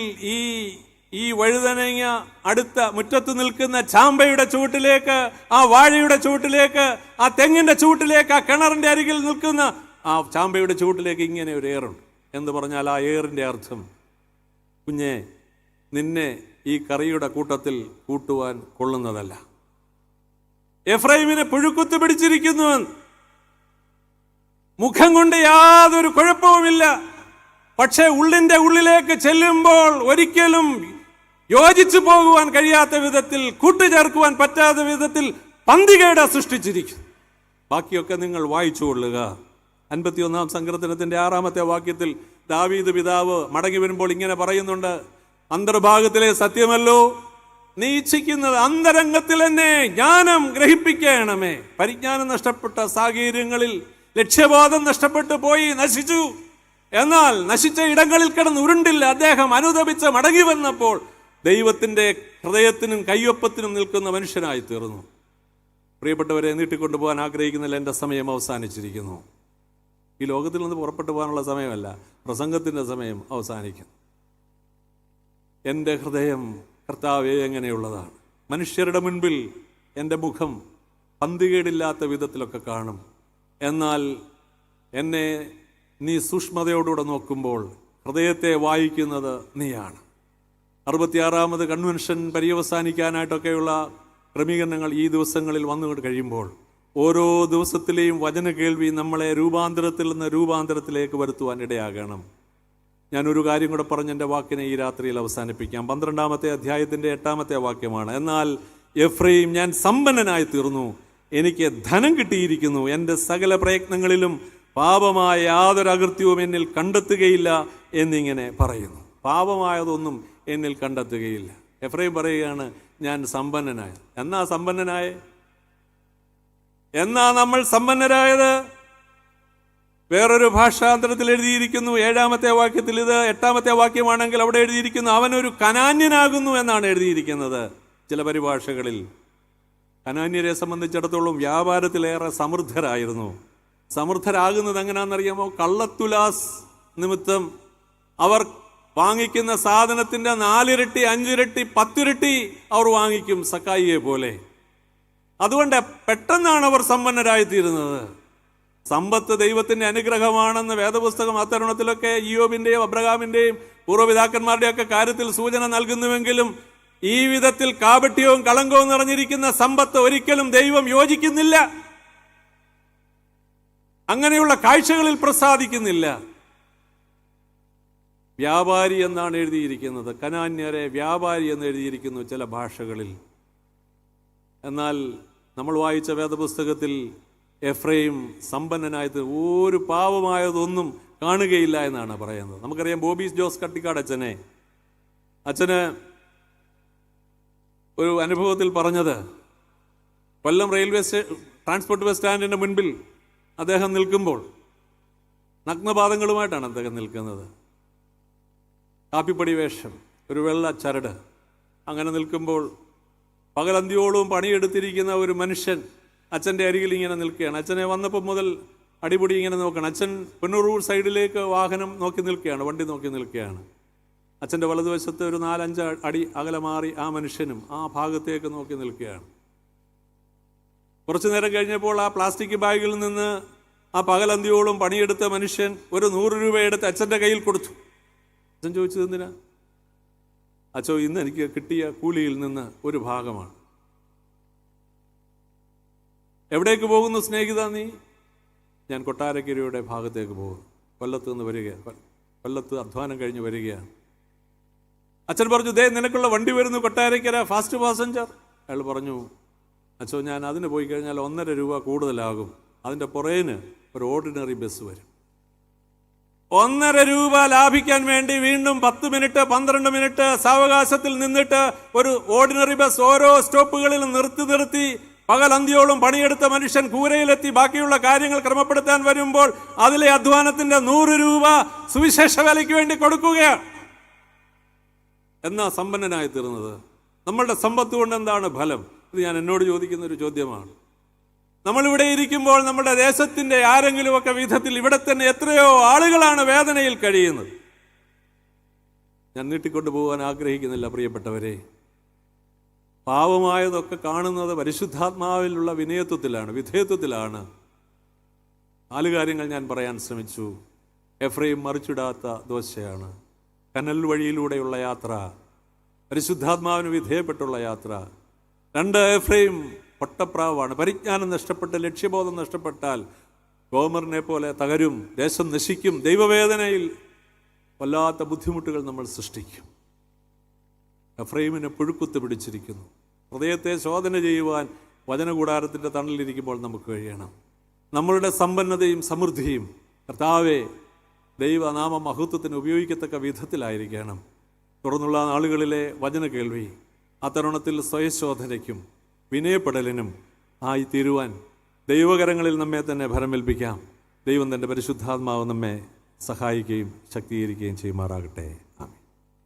ഈ വഴുതനങ്ങ അടുത്ത മുറ്റത്ത് നിൽക്കുന്ന ചാമ്പയുടെ ചൂട്ടിലേക്ക്, ആ വാഴയുടെ ചൂട്ടിലേക്ക്, ആ തെങ്ങിൻ്റെ ചൂട്ടിലേക്ക്, ആ കിണറിൻ്റെ അരികിൽ നിൽക്കുന്ന ആ ചാമ്പയുടെ ചൂട്ടിലേക്ക് ഇങ്ങനെ ഒരു ഏറുണ്ട്. എന്ന് പറഞ്ഞാൽ ആ ഏറിൻ്റെ അർത്ഥം, കുഞ്ഞെ, നിന്നെ ഈ കറിയുടെ കൂട്ടത്തിൽ കൂട്ടുവാൻ കൊള്ളുന്നതല്ല. എഫ്രൈമിനെ പുഴുക്കുത്ത് പിടിച്ചിരിക്കുന്നുവെന്ന്. മുഖം കൊണ്ട് യാതൊരു കുഴപ്പവുമില്ല, പക്ഷേ ഉള്ളിൻ്റെ ഉള്ളിലേക്ക് ചെല്ലുമ്പോൾ ഒരിക്കലും യോജിച്ചു പോകുവാൻ കഴിയാത്ത വിധത്തിൽ, കൂട്ടുചേർക്കുവാൻ പറ്റാത്ത വിധത്തിൽ പന്തികേട് സൃഷ്ടിച്ചിരിക്കും. ബാക്കിയൊക്കെ നിങ്ങൾ വായിച്ചു കൊള്ളുക. 51-ാം സങ്കീർത്തനത്തിൻ്റെ 6-ാമത്തെ വാക്യത്തിൽ ദാവീദ് പിതാവ് മടങ്ങി വരുമ്പോൾ ഇങ്ങനെ പറയുന്നുണ്ട്, അന്തർഭാഗത്തിലെ സത്യമല്ലോ നീ ഇച്ഛിക്കുന്നത്, അന്തരംഗത്തിൽ എന്നെ ജ്ഞാനം ഗ്രഹിപ്പിക്കണമേ. പരിജ്ഞാനം നഷ്ടപ്പെട്ട സാഹചര്യങ്ങളിൽ ലക്ഷ്യബോധം നഷ്ടപ്പെട്ടു പോയി നശിച്ചു. എന്നാൽ നശിച്ച ഇടങ്ങളിൽ കിടന്ന് ഉരുണ്ടില്ല. അദ്ദേഹം അനുതപിച്ച് മടങ്ങി വന്നപ്പോൾ ദൈവത്തിൻ്റെ ഹൃദയത്തിനും കയ്യൊപ്പത്തിനും നിൽക്കുന്ന മനുഷ്യനായി തീർന്നു. പ്രിയപ്പെട്ടവരെ, നീട്ടിക്കൊണ്ടുപോകാൻ ആഗ്രഹിക്കുന്നില്ല. എൻ്റെ സമയം അവസാനിച്ചിരിക്കുന്നു. ഈ ലോകത്തിൽ നിന്ന് പുറപ്പെട്ടു പോകാനുള്ള സമയമല്ല, പ്രസംഗത്തിൻ്റെ സമയം അവസാനിക്കുന്നു. എൻ്റെ ഹൃദയം കർത്താവേ എങ്ങനെയുള്ളതാണ്. മനുഷ്യരുടെ മുൻപിൽ എൻ്റെ മുഖം പന്തികേടില്ലാത്ത വിധത്തിലൊക്കെ കാണും. എന്നാൽ എന്നെ നീ സൂക്ഷ്മതയോടുകൂടെ നോക്കുമ്പോൾ ഹൃദയത്തെ വായിക്കുന്നത് നീയാണ്. 66-ാമത് കൺവെൻഷൻ പര്യവസാനിക്കാനായിട്ടൊക്കെയുള്ള ക്രമീകരണങ്ങൾ ഈ ദിവസങ്ങളിൽ വന്നു കഴിയുമ്പോൾ ഓരോ ദിവസത്തിലെയും വചന കേൾവി നമ്മളെ രൂപാന്തരത്തിൽ നിന്ന് രൂപാന്തരത്തിലേക്ക് വരുത്തുവാൻ ഇടയാകണം. ഞാനൊരു കാര്യം കൂടെ പറഞ്ഞ് എൻ്റെ വാക്കിനെ ഈ രാത്രിയിൽ അവസാനിപ്പിക്കാം. 12-ാമത്തെ അധ്യായത്തിൻ്റെ 8-ാമത്തെ വാക്യമാണ്. എന്നാൽ എഫ്രൈം, ഞാൻ സമ്പന്നനായി തീർന്നു, എനിക്ക് ധനം കിട്ടിയിരിക്കുന്നു, എൻ്റെ സകല പ്രയത്നങ്ങളിലും പാപമായ യാതൊരു അകൃത്യവും എന്നിൽ കണ്ടെത്തുകയില്ല എന്നിങ്ങനെ പറയുന്നു. പാപമായതൊന്നും എന്നിൽ കണ്ടെത്തുകയില്ല. എഫ്രൈം പറയുകയാണ്, ഞാൻ സമ്പന്നനായ. എന്നാ സമ്പന്നനായ? എന്നാ നമ്മൾ സമ്പന്നരായത്? വേറൊരു ഭാഷാന്തരത്തിൽ എഴുതിയിരിക്കുന്നു 7-ാമത്തെ വാക്യത്തിൽ. ഇത് 8-ാമത്തെ വാക്യമാണെങ്കിൽ അവിടെ എഴുതിയിരിക്കുന്നു, അവനൊരു കനാന്യനാകുന്നു എന്നാണ് എഴുതിയിരിക്കുന്നത്. ചില പരിഭാഷകളിൽ കനാന്യരെ സംബന്ധിച്ചിടത്തോളം വ്യാപാരത്തിലേറെ സമൃദ്ധരായിരുന്നു. സമൃദ്ധരാകുന്നത് എങ്ങനെയാണെന്നറിയാമോ? കള്ളത്തുലാസ് നിമിത്തം അവർ വാങ്ങിക്കുന്ന സാധനത്തിന്റെ 4 ഇരട്ടി 5 ഇരട്ടി 10 ഇരട്ടി അവർ വാങ്ങിക്കും, സക്കായിയെ പോലെ. അതുകൊണ്ട് പെട്ടെന്നാണ് അവർ സമ്പന്നരായിത്തീരുന്നത്. സമ്പത്ത് ദൈവത്തിന്റെ അനുഗ്രഹമാണെന്ന് വേദപുസ്തകം അത്തരുണത്തിലൊക്കെ ഇയ്യോബിന്റെയും അബ്രഹാമിന്റെയും പൂർവ്വപിതാക്കന്മാരുടെയും ഒക്കെ കാര്യത്തിൽ സൂചന നൽകുന്നുവെങ്കിലും ഈ വിധത്തിൽ കാപട്യവും കളങ്കവും നിറഞ്ഞിരിക്കുന്ന സമ്പത്ത് ഒരിക്കലും ദൈവം യോജിക്കുന്നില്ല. അങ്ങനെയുള്ള കാഴ്ചകളിൽ പ്രസാദിക്കുന്നില്ല. വ്യാപാരി എന്നാണ് എഴുതിയിരിക്കുന്നത്. കനാന്യരെ വ്യാപാരി എന്ന് എഴുതിയിരിക്കുന്നു ചില ഭാഷകളിൽ. എന്നാൽ നമ്മൾ വായിച്ച വേദപുസ്തകത്തിൽ എഫ്രൈം സമ്പന്നനായത് ഒരു പാവമായതൊന്നും കാണുകയില്ല എന്നാണ് പറയുന്നത്. നമുക്കറിയാം ബോബീസ് ജോസ് കട്ടിക്കാട് അച്ഛന് ഒരു അനുഭവത്തിൽ പറഞ്ഞത്, കൊല്ലം ട്രാൻസ്പോർട്ട് ബസ് സ്റ്റാൻഡിൻ്റെ മുൻപിൽ അദ്ദേഹം നിൽക്കുമ്പോൾ നഗ്നപാദങ്ങളുമായിട്ടാണ് അദ്ദേഹം നിൽക്കുന്നത്. കാപ്പിപ്പടി വേഷം, ഒരു വെള്ള ചരട്. അങ്ങനെ നിൽക്കുമ്പോൾ പകലന്തിയോളവും പണിയെടുത്തിരിക്കുന്ന ഒരു മനുഷ്യൻ അച്ഛൻ്റെ അരികിൽ ഇങ്ങനെ നിൽക്കുകയാണ്. അച്ഛനെ വന്നപ്പോൾ മുതൽ അടിപൊടി ഇങ്ങനെ നോക്കണം. അച്ഛൻ പുന്നൂർ സൈഡിലേക്ക് വാഹനം നോക്കി നിൽക്കുകയാണ്, വണ്ടി നോക്കി നിൽക്കുകയാണ്. അച്ഛൻ്റെ വലതുവശത്ത് ഒരു 4-5 അടി അകലെ മാറി ആ മനുഷ്യനും ആ ഭാഗത്തേക്ക് നോക്കി നിൽക്കുകയാണ്. കുറച്ചു നേരം കഴിഞ്ഞപ്പോൾ ആ പ്ലാസ്റ്റിക് ബാഗിൽ നിന്ന് ആ പകലന്തിയോളം പണിയെടുത്ത മനുഷ്യൻ ഒരു 100 രൂപ എടുത്ത് അച്ഛൻ്റെ കയ്യിൽ കൊടുത്തു. അച്ഛൻ ചോദിച്ചത് എന്തിനാ? അച്ഛോ, ഇന്ന് എനിക്ക് കിട്ടിയ കൂലിയിൽ നിന്ന് ഒരു ഭാഗമാണ്. എവിടേക്ക് പോകുന്നു സ്നേഹിത നീ? ഞാൻ കൊട്ടാരക്കരയുടെ ഭാഗത്തേക്ക് പോകുന്നു. കൊല്ലത്ത് നിന്ന് വരികയാണ്, കൊല്ലത്ത് അധ്വാനം കഴിഞ്ഞ് വരികയാണ്. അച്ഛൻ പറഞ്ഞു, ദേ നിനക്കുള്ള വണ്ടി വരുന്നു, കൊട്ടാരക്കര ഫാസ്റ്റ് പാസഞ്ചർ. അയാൾ പറഞ്ഞു, അച്ഛോ ഞാൻ അതിന് പോയി കഴിഞ്ഞാൽ 1.5 രൂപ കൂടുതലാകും, അതിൻ്റെ പുറകിന് ഒരു ഓർഡിനറി ബസ് വരും. 1.5 രൂപ ലാഭിക്കാൻ വേണ്ടി വീണ്ടും 10 മിനിറ്റ് 12 മിനിറ്റ് സാവകാശത്തിൽ നിന്നിട്ട് ഒരു ഓർഡിനറി ബസ് ഓരോ സ്റ്റോപ്പുകളിലും നിർത്തി പകലന്തിയോളം പണിയെടുത്ത മനുഷ്യൻ കൂരയിലെത്തി ബാക്കിയുള്ള കാര്യങ്ങൾ ക്രമപ്പെടുത്താൻ വരുമ്പോൾ അതിലെ അധ്വാനത്തിന്റെ 100 രൂപ സുവിശേഷ വേലയ്ക്ക് വേണ്ടി കൊടുക്കുകയാണ്. എന്നാ സമ്പന്നനായി തീർന്നത്? നമ്മളുടെ സമ്പത്ത് കൊണ്ട് എന്താണ് ഫലം? ഇത് ഞാൻ എന്നോട് ചോദിക്കുന്ന ഒരു ചോദ്യമാണ്. നമ്മളിവിടെ ഇരിക്കുമ്പോൾ നമ്മുടെ ദേശത്തിന്റെ ആരെങ്കിലുമൊക്കെ വിധത്തിൽ ഇവിടെ തന്നെ എത്രയോ ആളുകളാണ് വേദനയിൽ കഴിയുന്നത്. ഞാൻ നീട്ടിക്കൊണ്ടു പോകാൻ ആഗ്രഹിക്കുന്നില്ല പ്രിയപ്പെട്ടവരെ. പാവമായതൊക്കെ കാണുന്നത് പരിശുദ്ധാത്മാവിലുള്ള വിധേയത്വത്തിലാണ്. 4 കാര്യങ്ങൾ ഞാൻ പറയാൻ ശ്രമിച്ചു. എഫ്രൈം മറിച്ചിടാത്ത ദോശയാണ്. കനൽ വഴിയിലൂടെയുള്ള യാത്ര, പരിശുദ്ധാത്മാവിന് വിധേയപ്പെട്ടുള്ള യാത്ര. 2, എഫ്രൈം പൊട്ടപ്രാവാണ്. പരിജ്ഞാനം നഷ്ടപ്പെട്ട് ലക്ഷ്യബോധം നഷ്ടപ്പെട്ടാൽ ഗോമറിനെ പോലെ തകരും, ദേശം നശിക്കും. ദൈവവേദനയിൽ വല്ലാത്ത ബുദ്ധിമുട്ടുകൾ നമ്മൾ സൃഷ്ടിക്കും. എഫ്രൈമിനെ പുഴുക്കുത്ത് പിടിച്ചിരിക്കുന്നു. ഹൃദയത്തെ ശോധന ചെയ്യുവാൻ വചനകൂടാരത്തിൻ്റെ തണലിരിക്കുമ്പോൾ നമുക്ക് കഴിയണം. നമ്മളുടെ സമ്പന്നതയും സമൃദ്ധിയും കർത്താവെ ദൈവനാമ മഹത്വത്തിന് ഉപയോഗിക്കത്തക്ക വിധത്തിലായിരിക്കണം. തുടർന്നുള്ള നാളുകളിലെ വചന കേൾവി ആ തരുണത്തിൽ സ്വയശോധനയ്ക്കും വിനയപ്പെടലിനും ആയിത്തീരുവാൻ ദൈവകരങ്ങളിൽ നമ്മെ തന്നെ ഭരമേൽപ്പിക്കാം. ദൈവം തൻ്റെ പരിശുദ്ധാത്മാവ് നമ്മെ സഹായിക്കുകയും ശക്തീകരിക്കുകയും ചെയ്യുമാറാകട്ടെ.